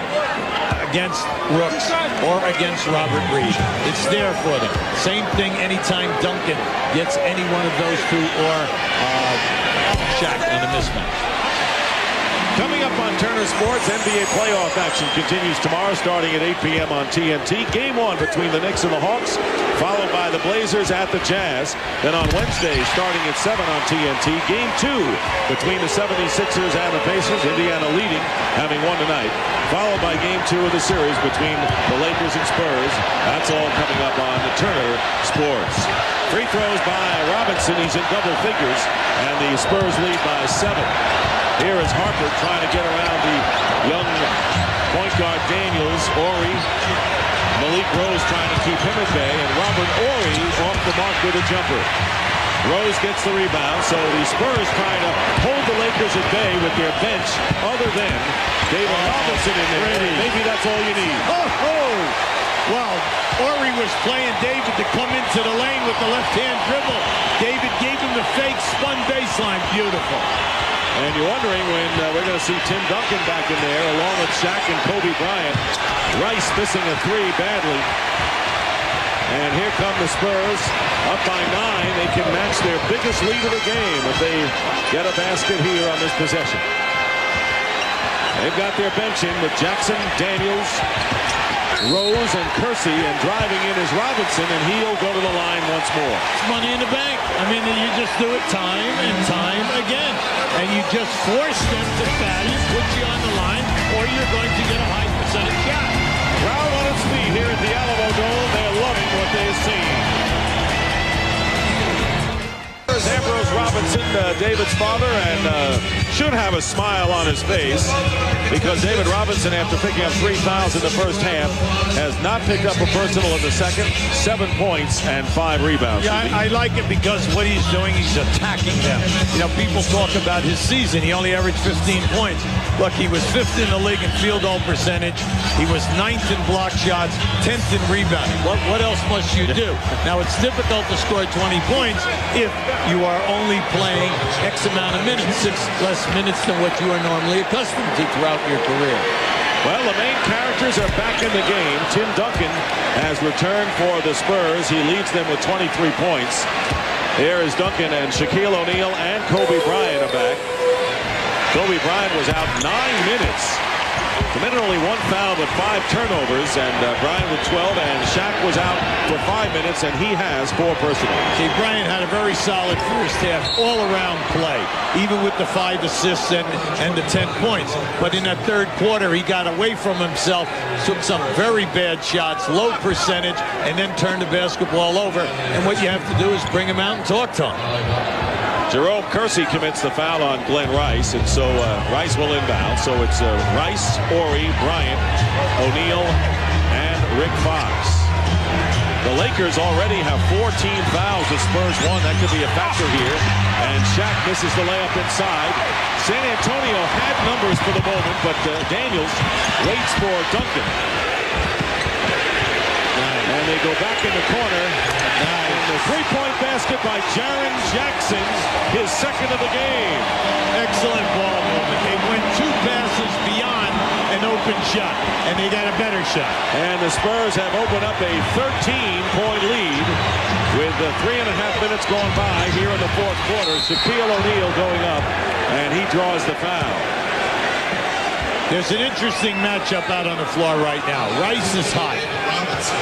against Rooks or against Robert Reed. It's there for them. Same thing anytime Duncan gets any one of those 2 or Shaq on a mismatch. Coming up on Turner Sports, NBA playoff action continues tomorrow starting at 8 p.m. on TNT. Game 1 between the Knicks and the Hawks, followed by the Blazers at the Jazz. Then on Wednesday, starting at 7 on TNT, Game 2 between the 76ers and the Pacers. Indiana leading, having won tonight. Followed by Game 2 of the series between the Lakers and Spurs. That's all coming up on the Turner Sports. Free throws by Robinson. He's in double figures, and the Spurs lead by 7. Here is Harper trying to get around the young point guard Daniels. Horry, Malik Rose trying to keep him at bay, and Robert Horry off the mark with a jumper. Rose gets the rebound, so the Spurs trying to hold the Lakers at bay with their bench other than David Robinson in there. Maybe that's all you need. Well, Horry was playing David to come into the lane with the left-hand dribble. David gave him the fake, spun baseline. Beautiful. And you're wondering when we're going to see Tim Duncan back in there, along with Shaq and Kobe Bryant. Rice missing a 3 badly. And here come the Spurs, up by 9. They can match their biggest lead of the game if they get a basket here on this possession. They've got their bench in with Jackson, Daniels, Rose, and Kersey, and driving in is Robinson, and he'll go to the line once more. It's money in the bank. I mean, you just do it time and time again. And you just force them to foul you, put you on the line, or you're going to get a high percentage shot. Crowd on its feet here at the Alamo Dome. They're loving what they've seen. Ambrose Robinson, David's father, and should have a smile on his face because David Robinson, after picking up 3 fouls in the first half, has not picked up a personal in the second. 7 points and 5 rebounds. Yeah, I like it because what he's doing, he's attacking them. You know, people talk about his season. He only averaged 15 points. Look, he was 5th in the league in field goal percentage. He was 9th in block shots, 10th in rebounding. What else must you do? Now, it's difficult to score 20 points if you are only playing X amount of minutes, 6 less minutes than what you are normally accustomed to throughout your career. Well, the main characters are back in the game. Tim Duncan has returned for the Spurs. He leads them with 23 points. Here is Duncan, and Shaquille O'Neal and Kobe Bryant are back. Kobe Bryant was out 9 minutes. Committed only 1 foul but 5 turnovers, and Bryant with 12, and Shaq was out for 5 minutes, and he has 4 personal. See, Bryant had a very solid first half all-around play, even with the 5 assists and the 10 points. But in that third quarter, he got away from himself, took some very bad shots, low percentage, and then turned the basketball over. And what you have to do is bring him out and talk to him. Jerome Kersey commits the foul on Glenn Rice, and so Rice will inbound. So it's Rice, Horry, Bryant, O'Neal, and Rick Fox. The Lakers already have 14 fouls. The Spurs 1. That could be a factor here. And Shaq misses the layup inside. San Antonio had numbers for the moment, but Daniels waits for Duncan. And they go back in the corner. And the 3-point basket by Jaren Jackson, his second of the game. Excellent ball movement. They went 2 passes beyond an open shot, and they got a better shot. And the Spurs have opened up a 13-point lead with 3.5 minutes gone by here in the fourth quarter. Shaquille O'Neal going up, and he draws the foul. There's an interesting matchup out on the floor right now. Rice is hot.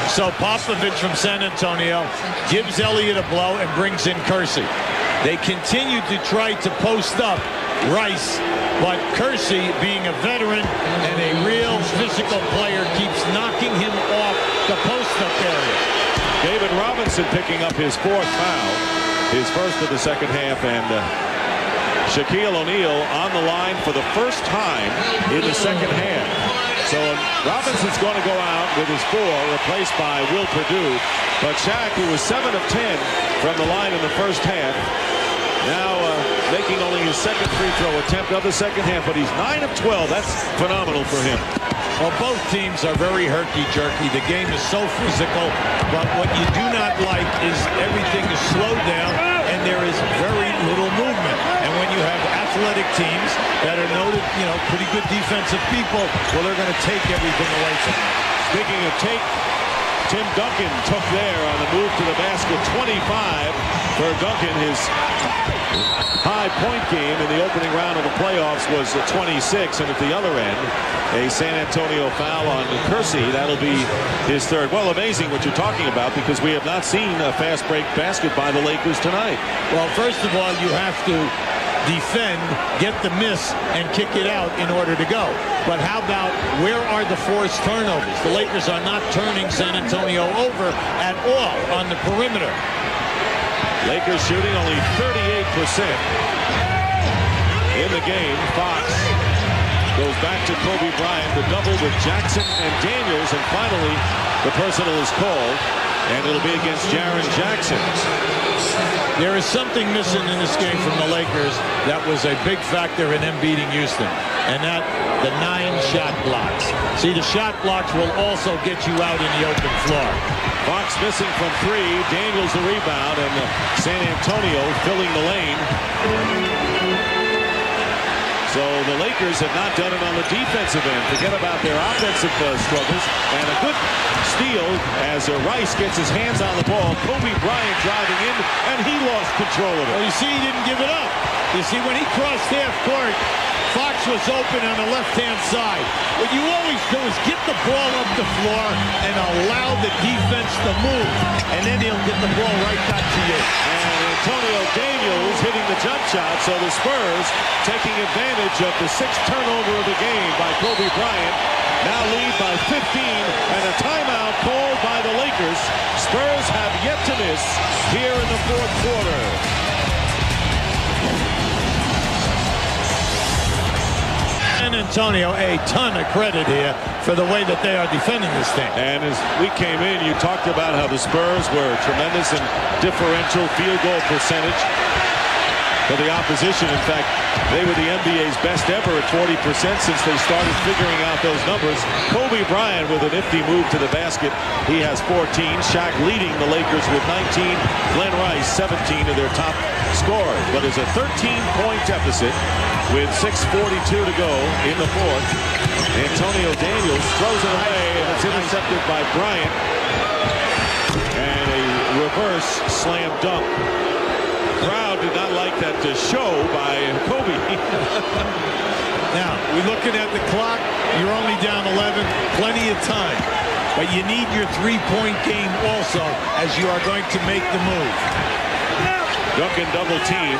So Popovich from San Antonio gives Elliott a blow and brings in Kersey. They continue to try to post up Rice, but Kersey, being a veteran and a real physical player, keeps knocking him off the post-up area. David Robinson picking up his 4th foul, his first of the second half, and Shaquille O'Neal on the line for the first time in the second half. So Robinson's going to go out with his 4, replaced by Will Perdue. But Shaq, who was 7 of 10 from the line in the first half, now making only his 2nd free throw attempt of the second half, but he's 9 of 12. That's phenomenal for him. Well, both teams are very herky-jerky. The game is so physical, but what you do not like is everything is slowed down and there is very little movement. And when you have athletic teams that are noted, pretty good defensive people, well, they're going to take everything away from them. Speaking of take, Tim Duncan took there on the move to the basket. 25 for Duncan. His high point game in the opening round of the playoffs was 26, and at the other end, a San Antonio foul on Kersey. That'll be his 3rd. Well, amazing what you're talking about, because we have not seen a fast break basket by the Lakers tonight. Well, first of all, you have to defend, get the miss, and kick it out in order to go. But how about, where are the forced turnovers? The Lakers are not turning San Antonio over at all on the perimeter. Lakers shooting only 38% in the game. Fox goes back to Kobe Bryant, the double with Jackson and Daniels, and finally the personal is called, and it'll be against Jaren Jackson. There is something missing in this game from the Lakers that was a big factor in them beating Houston, and that the 9 shot blocks. See, the shot blocks will also get you out in the open floor. Fox missing from 3, Daniels the rebound, and San Antonio filling the lane. So the Lakers have not done it on the defensive end. Forget about their offensive struggles. And a good steal as Rice gets his hands on the ball. Kobe Bryant driving in, and he lost control of it. Well, you see, he didn't give it up. You see, when he crossed half court, Fox was open on the left-hand side. What you always do is get the ball up the floor and allow the defense to move, and then he'll get the ball right back to you. And Antonio Daniels hitting the jump shot, so the Spurs taking advantage of the 6th turnover of the game by Kobe Bryant. Now lead by 15, and a timeout called by the Lakers. Spurs have yet to miss here in the 4th quarter. San Antonio a ton of credit here for the way that they are defending this thing. And as we came in, you talked about how the Spurs were tremendous in differential field goal percentage for the opposition. In fact, they were the NBA's best ever at 40% since they started figuring out those numbers. Kobe Bryant with a nifty move to the basket. He has 14. Shaq leading the Lakers with 19. Glenn Rice, 17 of their top scorers. But it's a 13-point deficit with 6:42 to go in the 4th. Antonio Daniels throws it away, and it's intercepted by Bryant. And a reverse slam dunk. Crowd did not like that show by Kobe. Now, we're looking at the clock. You're only down 11. Plenty of time. But you need your 3-point game also, as you are going to make the move. Duncan double team.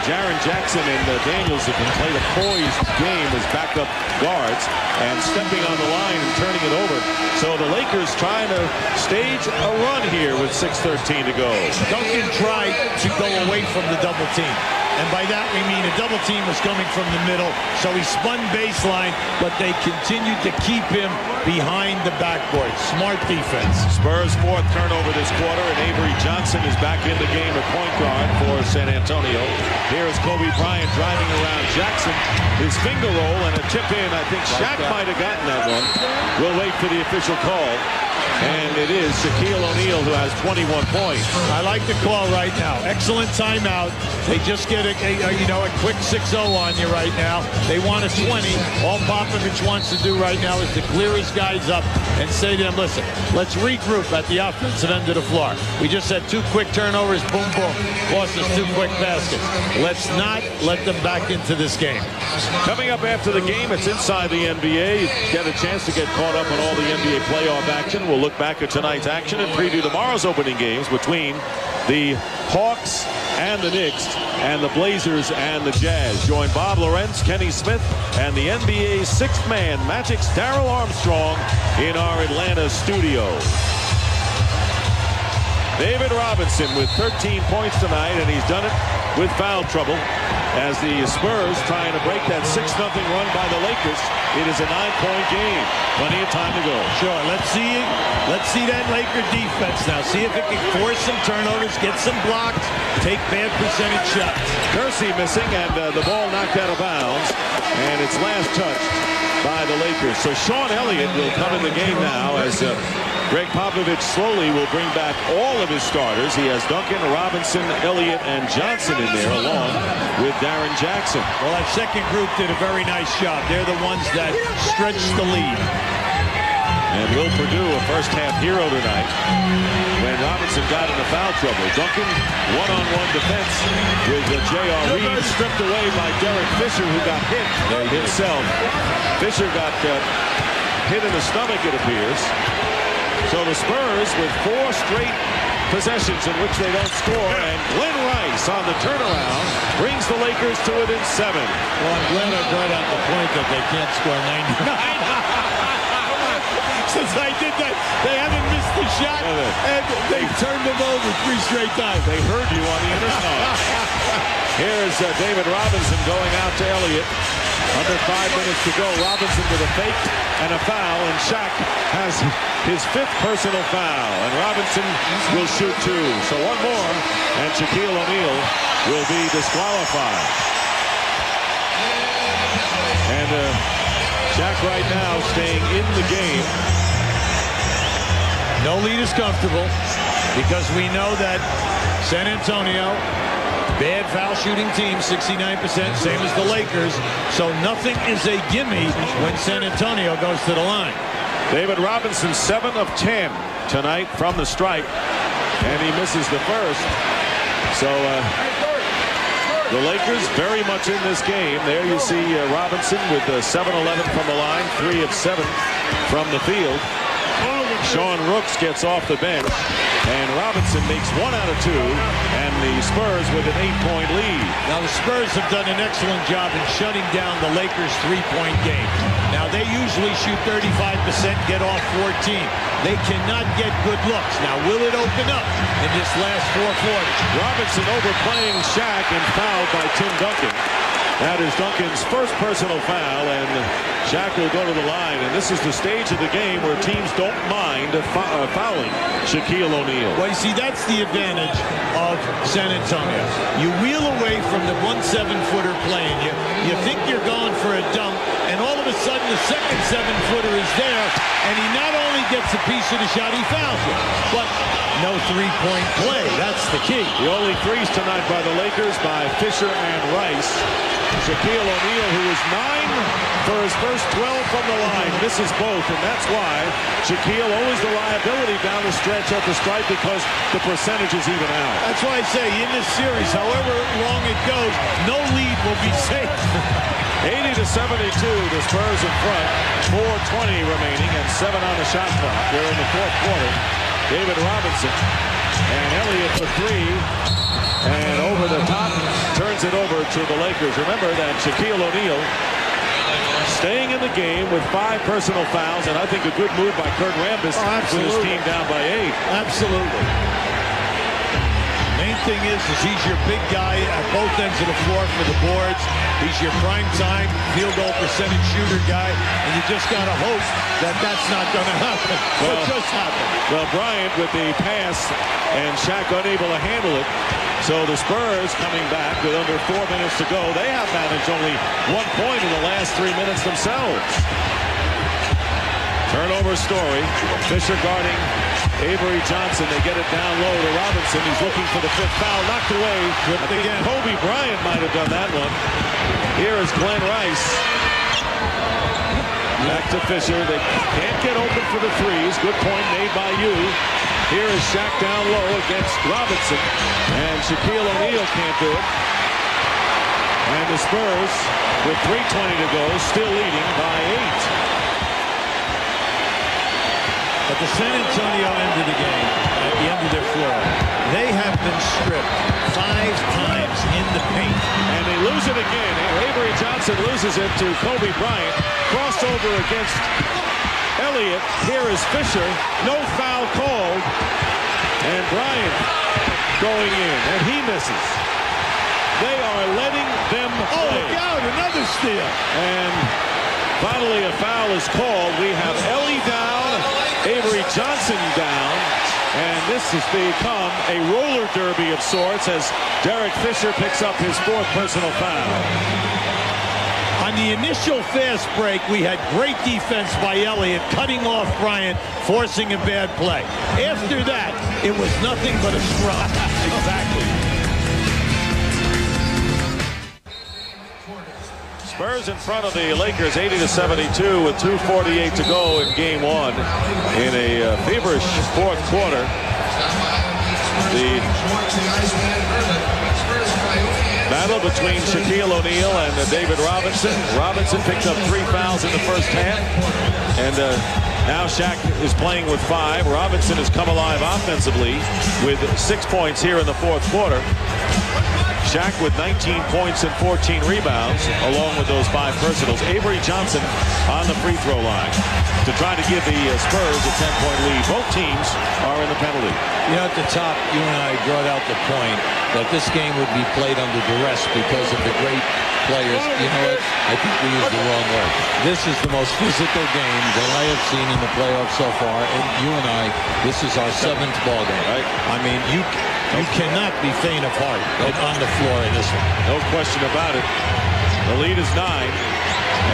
Jaren Jackson and Daniels have been played a poised game as backup guards and stepping on the line and turning it over. So the Lakers trying to stage a run here with 6:13 to go. Duncan tried to go away from the double team. And by that we mean a double team was coming from the middle. So he spun baseline, but they continued to keep him behind the backboard. Smart defense. Spurs 4th turnover this quarter, and Avery Johnson is back in the game at point guard for San Antonio. Here is Kobe Bryant driving around Jackson. His finger roll and a tip in. I think Shaq might have gotten that one. We'll wait for the official call. And it is Shaquille O'Neal who has 21 points. I like the call right now. Excellent timeout. They just get a quick 6-0 on you right now. They want a 20. All Popovich wants to do right now is to clear his guys up and say to them, listen, let's regroup at the offensive end of the floor. We just had 2 quick turnovers, boom, boom. Lost us 2 quick baskets. Let's not let them back into this game. Coming up after the game, it's Inside the NBA. You get a chance to get caught up on all the NBA playoff action. We'll look back at tonight's action and preview tomorrow's opening games between the Hawks and the Knicks and the Blazers and the Jazz. Join Bob Lorenz, Kenny Smith, and the NBA's 6th man, Magic's Darryl Armstrong, in our Atlanta studio. David Robinson with 13 points tonight, and he's done it with foul trouble as the Spurs trying to break that 6-0 run by the Lakers. It is a 9-point game. Plenty of time to go. Sure. Let's see that Laker defense now. See if it can force some turnovers, get some blocks, take bad percentage shots. Kersey missing, and the ball knocked out of bounds, and it's last touched by the Lakers. So Sean Elliott will come in the game now as Greg Popovich slowly will bring back all of his starters. He has Duncan, Robinson, Elliott, and Johnson in there along with Darren Jackson. Well, that second group did a very nice job. They're the ones that stretched the lead. And Will Perdue, a first-half hero tonight, when Robinson got into foul trouble. Duncan, one-on-one defense with J.R. Reed stripped away by Derek Fisher, who got hit himself. Fisher got hit in the stomach, it appears. So the Spurs with 4 straight possessions in which they don't score, and Glenn Rice on the turnaround brings the Lakers to within 7. Well, I'm glad I brought out the point that they can't score 99. Since I did that, they haven't missed the shot, and they've turned them over 3 straight times. They heard you on the internet. Here's David Robinson going out to Elliott. Under 5 minutes to go. Robinson with a fake and a foul, and Shaq has his 5th personal foul, and Robinson will shoot 2. So one more, and Shaquille O'Neal will be disqualified. And Shaq right now staying in the game. No lead is comfortable because we know that San Antonio, bad foul shooting team, 69%, same as the Lakers. So nothing is a gimme when San Antonio goes to the line. David Robinson, 7 of 10 tonight from the stripe, and he misses the first. So the Lakers very much in this game. There you see Robinson with 7-11 from the line, 3 of 7 from the field. Sean Rooks gets off the bench, and Robinson makes 1 out of 2, and the Spurs with an 8-point lead. Now the Spurs have done an excellent job in shutting down the Lakers' 3-point game. Now they usually shoot 35%, get off 14. They cannot get good looks. Now will it open up in this last 4 quarters? Robinson overplaying Shaq and fouled by Tim Duncan. That is Duncan's first personal foul, and Shaq will go to the line. And this is the stage of the game where teams don't mind fouling Shaquille O'Neal. Well, you see, that's the advantage of San Antonio. You wheel away from the 1-7-footer playing you. You think you're going for a dunk, and all of a sudden the second 7-footer is there, and he not only gets a piece of the shot, he fouls you. But no 3-point play. That's the key. The only 3s tonight by the Lakers by Fisher and Rice. Shaquille O'Neal, who is 9 for his first 12 from the line, misses both, and that's why Shaquille always the liability down the stretch at the stripe, because the percentage is even out. That's why I say in this series, however long it goes, no lead will be safe. 80-72, the Spurs in front, 4:20 remaining, and 7 on the shot clock. We're in the 4th quarter. David Robinson and Elliott for 3. And over the top, turns it over to the Lakers. Remember that Shaquille O'Neal staying in the game with 5 personal fouls, and I think a good move by Kurt Rambis with his team down by 8. Absolutely. Main thing is he's your big guy at both ends of the floor for the boards. He's your prime time field goal percentage shooter guy, and you just got to hope that that's not going to happen. Well, it just happened. Well, Bryant with the pass, and Shaq unable to handle it. So the Spurs coming back with under 4 minutes to go. They have managed only 1 point in the last 3 minutes themselves. Turnover story. Fisher guarding Avery Johnson. They get it down low to Robinson. He's looking for the 5th foul. Knocked away. I think Kobe Bryant might have done that one. Here is Glenn Rice. Back to Fisher. They can't get open for the threes. Good point made by you. Here is Shaq down low against Robinson. And Shaquille O'Neal can't do it. And the Spurs, with 3:20 to go, still leading by 8. At the San Antonio end of the game, at the end of their floor, they have been stripped 5 times in the paint. And they lose it again. Avery Johnson loses it to Kobe Bryant. Crossover against Elliott. Here is Fisher. No foul called. And Bryant going in. And he misses. They are letting them play. Oh, look out. Another steal. And finally a foul is called. We have Ellie down. Avery Johnson down. And this has become a roller derby of sorts as Derek Fisher picks up his 4th personal foul. On the initial fast break, we had great defense by Elliott, cutting off Bryant, forcing a bad play. After that, it was nothing but a scrum. Exactly. Spurs in front of the Lakers 80-72 with 2:48 to go in game 1 in a feverish 4th quarter. The battle between Shaquille O'Neal and David Robinson. Robinson picked up 3 fouls in the first half. And now Shaq is playing with 5. Robinson has come alive offensively with 6 points here in the 4th quarter. Shaq with 19 points and 14 rebounds, along with those 5 personals. Avery Johnson on the free throw line to try to give the Spurs a 10-point lead. Both teams are in the penalty. You know, at the top, you and I brought out the point that this game would be played under duress because of the great players. You know what? I think we used the wrong word. This is the most physical game that I have seen in the playoffs so far. And you and I, this is our 7th ball game. Right. I mean, you cannot be faint of heart on the floor in this one. No question about it. The lead is 9.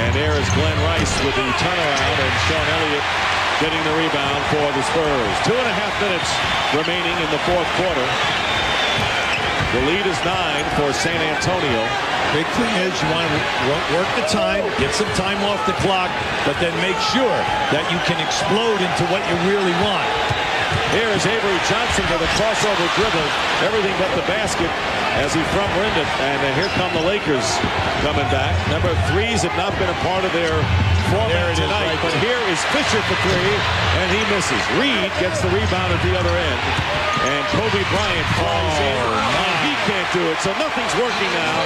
And there is Glenn Rice with the turnaround, and Sean Elliott getting the rebound for the Spurs. 2.5 minutes remaining in the 4th quarter. The lead is 9 for San Antonio. Big thing is you want to work the time, get some time off the clock, but then make sure that you can explode into what you really want. Here is Avery Johnson with a crossover dribble. Everything but the basket as he front-rimmed it. And here come the Lakers coming back. Remember, threes have not been a part of their format tonight. But here is Fisher for 3, and he misses. Reed gets the rebound at the other end. And Kobe Bryant flies in. And he can't do it. So nothing's working now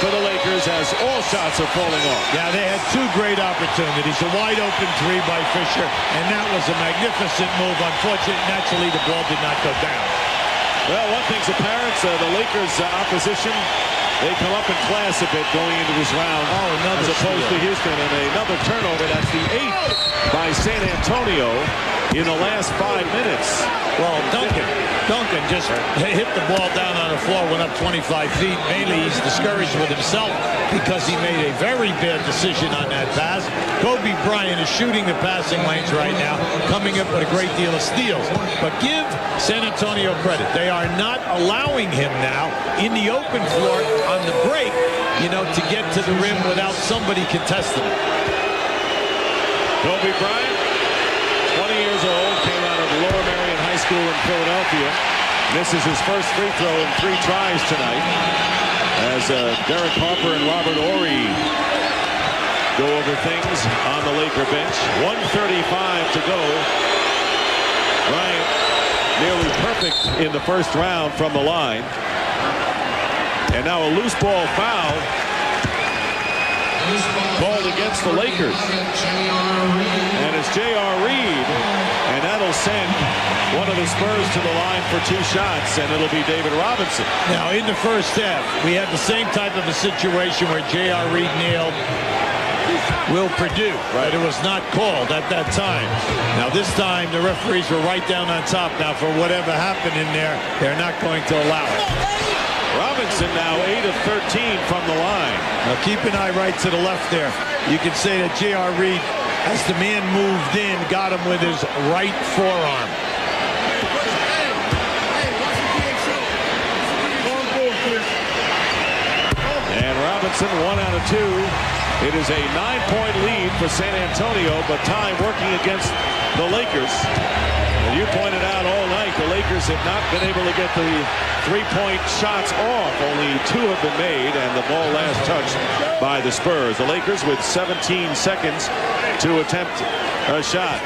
for the Lakers as all shots are falling off. Yeah, they had 2 great opportunities. A wide-open 3 by Fisher, and that was a magnificent move. Unfortunately, naturally, the ball did not go down. Well, one thing's apparent. The Lakers' opposition, they come up in class a bit going into this round as opposed to Houston. And another turnover. That's the 8th by San Antonio in the last 5 minutes. Well, Duncan just hit the ball down on the floor, went up 25 feet. Mainly he's discouraged with himself because he made a very bad decision on that pass. Kobe Bryant is shooting the passing lanes right now, coming up with a great deal of steals. But give San Antonio credit. They are not allowing him now in the open floor on the break, you know, to get to the rim without somebody contesting it. Kobe Bryant, 20 years old, came out of Lower Marion High School in Philadelphia. Misses his first free throw in 3 tries tonight as Derek Harper and Robert Horry go over things on the Laker bench. 1:35 to go. Bryant nearly perfect in the first round from the line. And now a loose ball foul called against the Lakers. And it's J.R. Reed. And that'll send one of the Spurs to the line for 2 shots, and it'll be David Robinson. Now, in the first half, we had the same type of a situation where J.R. Reed nailed Will Purdue, but it was not called at that time. Now, this time, the referees were right down on top. Now, for whatever happened in there, they're not going to allow it. Robinson now 8 of 13 from the line. Now, keep an eye right to the left there. You can say that J.R. Reed as the man moved in, got him with his right forearm. And Robinson, 1 out of 2. It is a 9-point lead for San Antonio, but time working against the Lakers. And you pointed out all night the Lakers have not been able to get the three-point shots off. Only 2 have been made, and the ball last touched by the Spurs. The Lakers with 17 seconds to attempt a shot.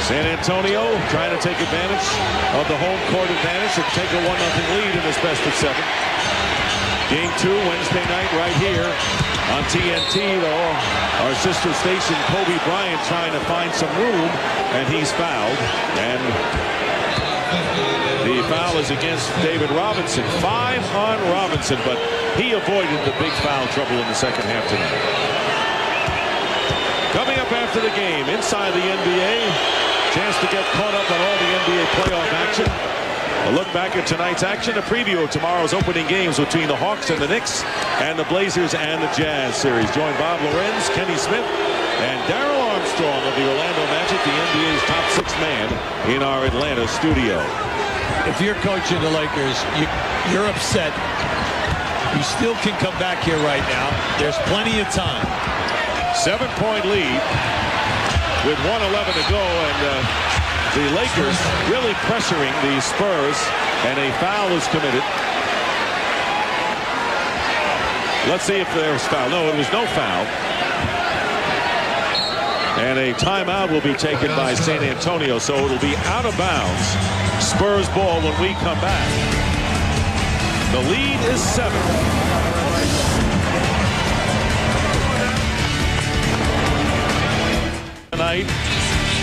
San Antonio trying to take advantage of the home court advantage and take a 1-0 lead in this best of 7. Game 2 Wednesday night right here on TNT, though. Our sister station, Kobe Bryant, trying to find some room, and he's fouled. And the foul is against David Robinson. 5 on Robinson, but he avoided the big foul trouble in the second half tonight. Coming up after the game, inside the NBA, chance to get caught up on all the NBA playoff action. A look back at tonight's action, a preview of tomorrow's opening games between the Hawks and the Knicks, and the Blazers and the Jazz series. Join Bob Lorenz, Kenny Smith, and Darryl Armstrong of the Orlando Magic, the NBA's top 6 man in our Atlanta studio. If you're coaching the Lakers, you're upset. You still can come back here right now. There's plenty of time. 7-point lead with 1:11 to go, and the Lakers really pressuring the Spurs, and a foul is committed. Let's see if there was foul. No, it was no foul. And a timeout will be taken by San Antonio, so it'll be out of bounds. Spurs ball when we come back. The lead is 7. Tonight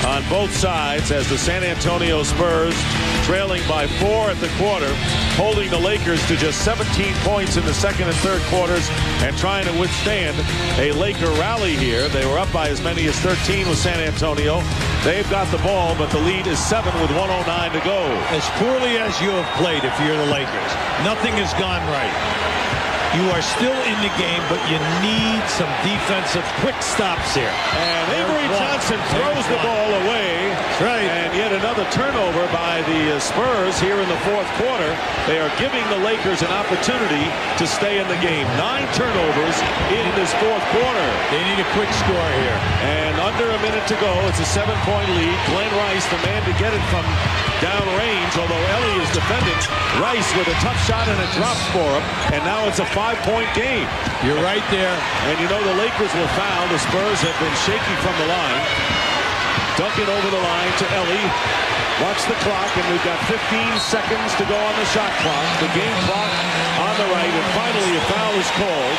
on both sides as the San Antonio Spurs trailing by 4 at the quarter, holding the Lakers to just 17 points in the second and third quarters and trying to withstand a Laker rally here. They were up by as many as 13 with San Antonio. They've got the ball, but the lead is 7 with 1:09 to go. As poorly as you have played, if you're the Lakers, nothing has gone right. You are still in the game, but you need some defensive quick stops here. And Avery Johnson throws the ball away. That's right. And yet another turnover by the Spurs here in the fourth quarter. They are giving the Lakers an opportunity to stay in the game. 9 turnovers in this fourth quarter. They need a quick score here. And under a minute to go, it's a 7-point lead. Glenn Rice, the man to get it from downrange, although Ellie is defending. Rice with a tough shot and it drops for him. And now it's a 5-point game. You're right there. And you know the Lakers will foul. The Spurs have been shaky from the line. Duncan over the line to Ellie. Watch the clock, and we've got 15 seconds to go on the shot clock. The game clock on the right, and finally a foul is called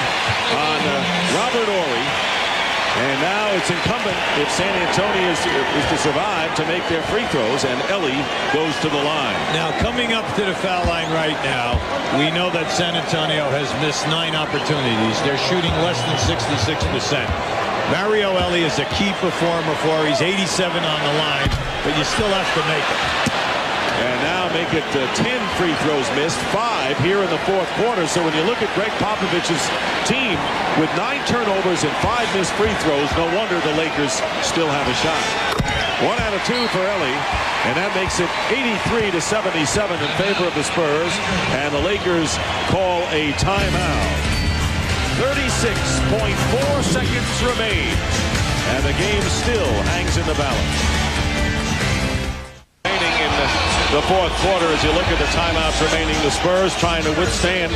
on Robert Horry. And now it's incumbent, if San Antonio is to survive, to make their free throws, and Ellie goes to the line. Now, coming up to the foul line right now, we know that San Antonio has missed 9 opportunities. They're shooting less than 66%. Mario Ellie is a key performer for. He's 87 on the line, but you still have to make it. And now make it 10 free throws missed, 5 here in the fourth quarter. So when you look at Greg Popovich's team with 9 turnovers and 5 missed free throws, no wonder the Lakers still have a shot. 1 out of 2 for Ellie, and that makes it 83-77 in favor of the Spurs. And the Lakers call a timeout. 36.4 seconds remain, and the game still hangs in the balance. Remaining in the fourth quarter, as you look at the timeouts remaining, the Spurs trying to withstand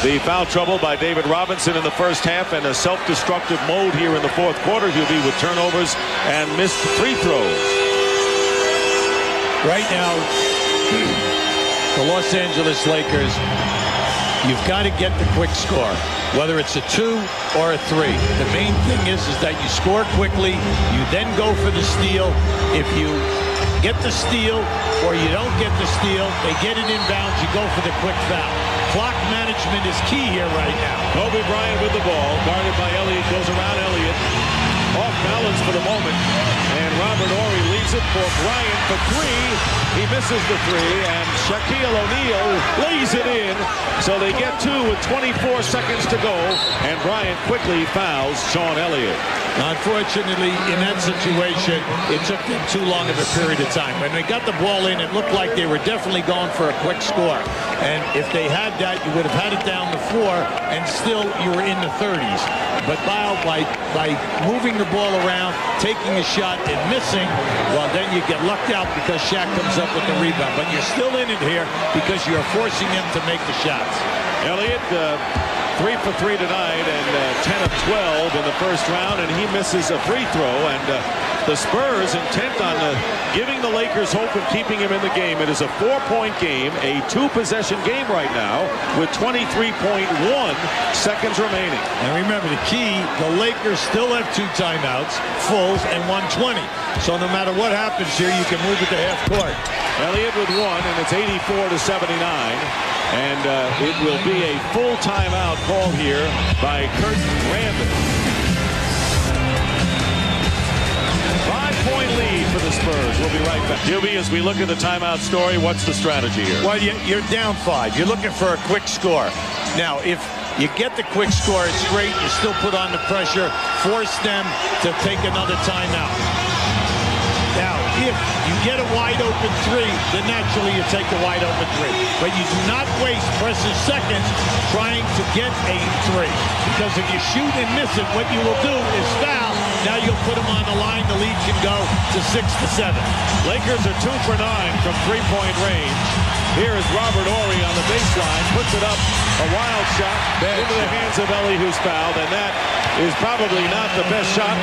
the foul trouble by David Robinson in the first half, and a self-destructive mode here in the fourth quarter. He'll be with turnovers and missed free throws. Right now, the Los Angeles Lakers, you've got to get the quick score, whether it's a 2 or a 3. The main thing is that you score quickly, you then go for the steal. If you get the steal or you don't get the steal, they get it inbounds, you go for the quick foul. Clock management is key here right now. Kobe Bryant with the ball, guarded by Elliott, goes around Elliott. off balance for the moment. And Robert Horry leaves it for Bryant for three. He misses the three, and Shaquille O'Neal lays it in. So they get two with 24 seconds to go, and Bryant quickly fouls Sean Elliott. Unfortunately, in that situation, it took them too long of a period of time. When they got the ball in, it looked like they were definitely going for a quick score. And if they had that, you would have had it down to 4, and still you were in the 30s. But by moving the ball around, taking a shot, and missing, well, then you get lucked out because Shaq comes up with the rebound. But you're still in it here because you're forcing him to make the shots. Elliott, 3 for 3 tonight, and 10 of 12 in the first round, and he misses a free throw. And the Spurs intent on giving the Lakers hope of keeping him in the game. It is a 4-point game, a 2-possession game right now, with 23.1 seconds remaining. And remember, the key, the Lakers still have 2 timeouts, fulls, and 1:20. So no matter what happens here, you can move it to half court. Elliott with 1, and it's 84-79. And it will be a full timeout call here by Kurt Rambis. 5-point lead for the Spurs. We'll be right back. Gilby, as we look at the timeout story, what's the strategy here? Well, you're down 5. You're looking for a quick score. Now, if you get the quick score, it's great. You still put on the pressure, force them to take another timeout. Now, if you get a wide-open 3, then naturally you take the wide-open 3. But you do not waste precious seconds trying to get a 3. Because if you shoot and miss it, what you will do is foul. Now you'll put them on the line. The lead can go to 6-7. Lakers are 2 for 9 from three-point range. Here is Robert Horry on the baseline, puts it up, a wild shot into the hands of Ellie, who's fouled, and that is probably not the best shot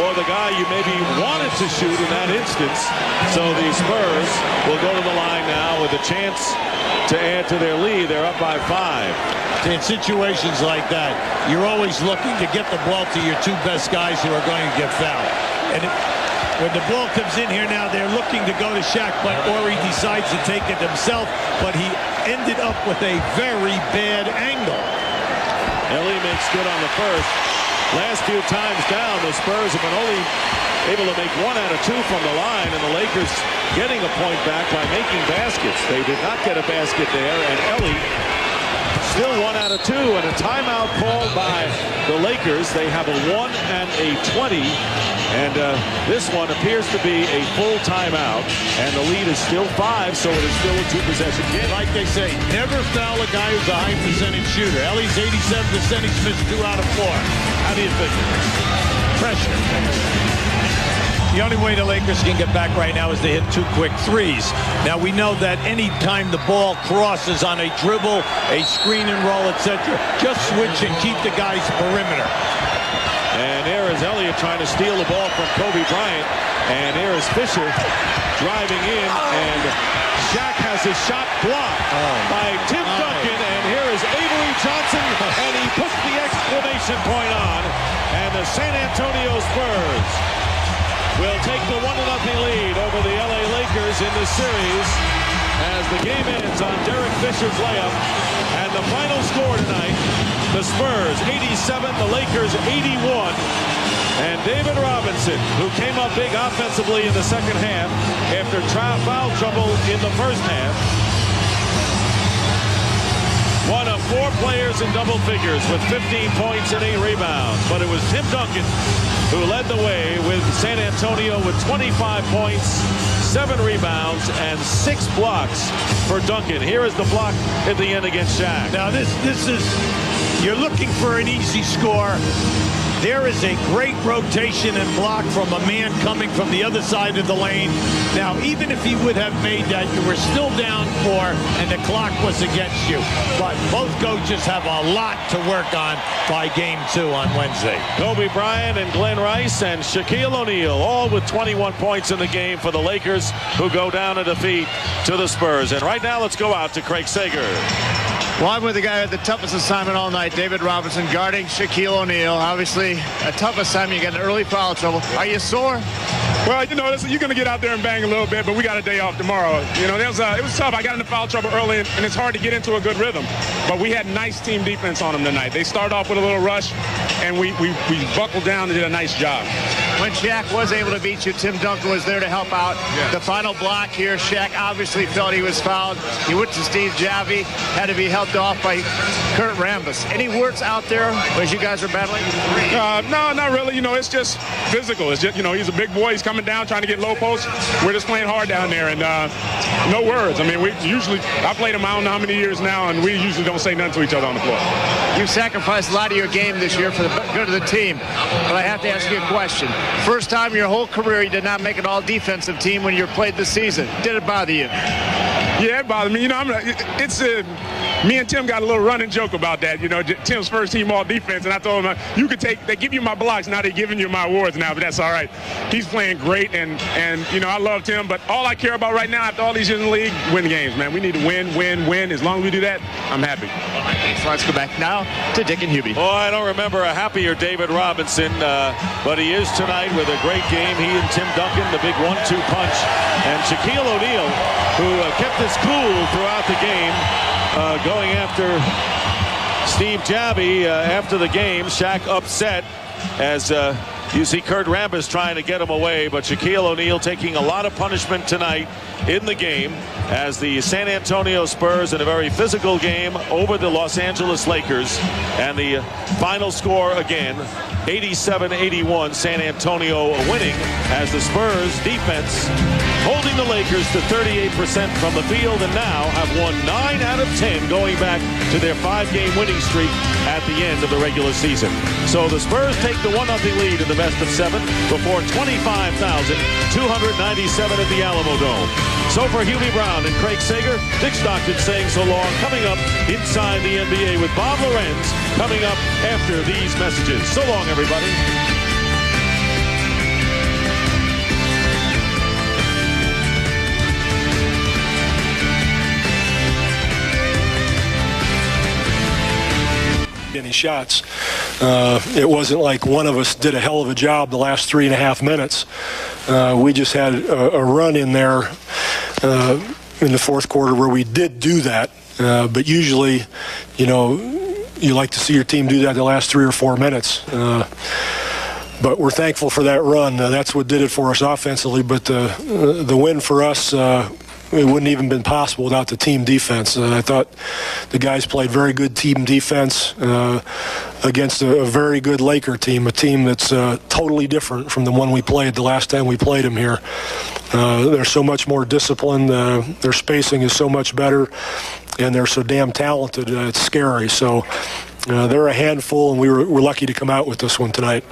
or the guy you maybe wanted to shoot in that instance. So the Spurs will go to the line now with a chance to add to their lead. They're up by 5. In situations like that, you're always looking to get the ball to your 2 best guys who are going to get fouled. And when the ball comes in here now, they're looking to go to Shaq, but Horry decides to take it himself, but he ended up with a very bad angle. Ellie makes good on the first. Last few times down, the Spurs have been only able to make 1 out of 2 from the line, and the Lakers getting a point back by making baskets. They did not get a basket there, and Ellie still 1 out of 2, and a timeout called by the Lakers. They have a 1 and a 20. And this one appears to be a full timeout, and the lead is still 5, so it is still a 2-possession game. Like they say, never foul a guy who's a high percentage shooter. Ellie's 87%. He's missed 2 out of 4. How do you think? Pressure. The only way the Lakers can get back right now is to hit 2 quick threes. Now, we know that any time the ball crosses on a dribble, a screen and roll, etc., just switch and keep the guys perimeter. And there is Elliott trying to steal the ball from Kobe Bryant. And there is Fisher driving in. And Shaq has his shot blocked by Tim Duncan. And here is Avery Johnson. And he puts the exclamation point on. And the San Antonio Spurs will take the 1-0 lead over the LA Lakers in this series as the game ends on Derek Fisher's layup. And the final score tonight, the Spurs 87, the Lakers 81. And David Robinson, who came up big offensively in the second half after foul trouble in the first half, one of 4 players in double figures with 15 points and 8 rebounds. But it was Tim Duncan who led the way with San Antonio with 25 points, 7 rebounds, and 6 blocks for Duncan. Here is the block at the end against Shaq. Now this is, you're looking for an easy score. There is a great rotation and block from a man coming from the other side of the lane. Now, even if he would have made that, you were still down 4, and the clock was against you. But both coaches have a lot to work on by Game 2 on Wednesday. Kobe Bryant and Glenn Rice and Shaquille O'Neal, all with 21 points in the game for the Lakers, who go down a defeat to the Spurs. And right now, let's go out to Craig Sager. Well, I'm with the guy with the toughest assignment all night, David Robinson, guarding Shaquille O'Neal. Obviously, a tough assignment. You got an early foul trouble. Are you sore? Well, you know, you're going to get out there and bang a little bit, but we got a day off tomorrow. You know, it was tough. I got into foul trouble early, and it's hard to get into a good rhythm. But we had nice team defense on them tonight. They started off with a little rush, and we buckled down and did a nice job. When Shaq was able to beat you, Tim Duncan was there to help out. Yeah. The final block here, Shaq obviously felt he was fouled. He went to Steve Javi, had to be helped off by Kurt Rambis. Any words out there as you guys are battling? No, not really. You know, it's just physical. It's just, you know, he's a big boy. He's coming down, trying to get low post. We're just playing hard down there, and no words. I mean, I played him I don't know how many years now, and we usually don't say nothing to each other on the floor. You sacrificed a lot of your game this year for the good of the team, but I have to ask you a question. First time in your whole career you did not make an all-defensive team when you played this season. Did it bother you? Yeah, it bothered me. You know, me and Tim got a little running joke about that. You know, Tim's first team all defense, and I told him, they give you my blocks, now they're giving you my awards now, but that's all right. He's playing great, and you know, I love Tim, but all I care about right now after all these years in the league, win games, man. We need to win. As long as we do that, I'm happy. All right, thanks. Let's go back now to Dick and Hubie. Oh, I don't remember a happier David Robinson, but he is tonight with a great game. He and Tim Duncan, the big 1-2 punch, and Shaquille O'Neal, who kept us cool throughout the game, going after Steve Javi after the game. Shaq upset as you see Kurt Rambis trying to get him away, but Shaquille O'Neal taking a lot of punishment tonight in the game as the San Antonio Spurs in a very physical game over the Los Angeles Lakers, and the final score again 87-81, San Antonio winning as the Spurs defense holding the Lakers to 38% from the field, and now have won 9 out of 10 going back to their 5-game winning streak at the end of the regular season. So the Spurs take the 1-0 lead in the best of 7 before 25,297 at the Alamo Dome. So for Hubie Brown and Craig Sager, Dick Stockton saying so long. Coming up inside the NBA with Bob Lorenz coming up after these messages. So long, everybody. Any shots. It wasn't like one of us did a hell of a job the last 3.5 minutes. We just had a run in there in the fourth quarter where we did do that. But usually, you know, you like to see your team do that the last 3 or 4 minutes. But we're thankful for that run. That's what did it for us offensively. But the win for us, it wouldn't even been possible without the team defense. I thought the guys played very good team defense against a very good Laker team, a team that's totally different from the one we played the last time we played them here. They're so much more disciplined. Their spacing is so much better, and they're so damn talented. It's scary. So they're a handful, and we're lucky to come out with this one tonight.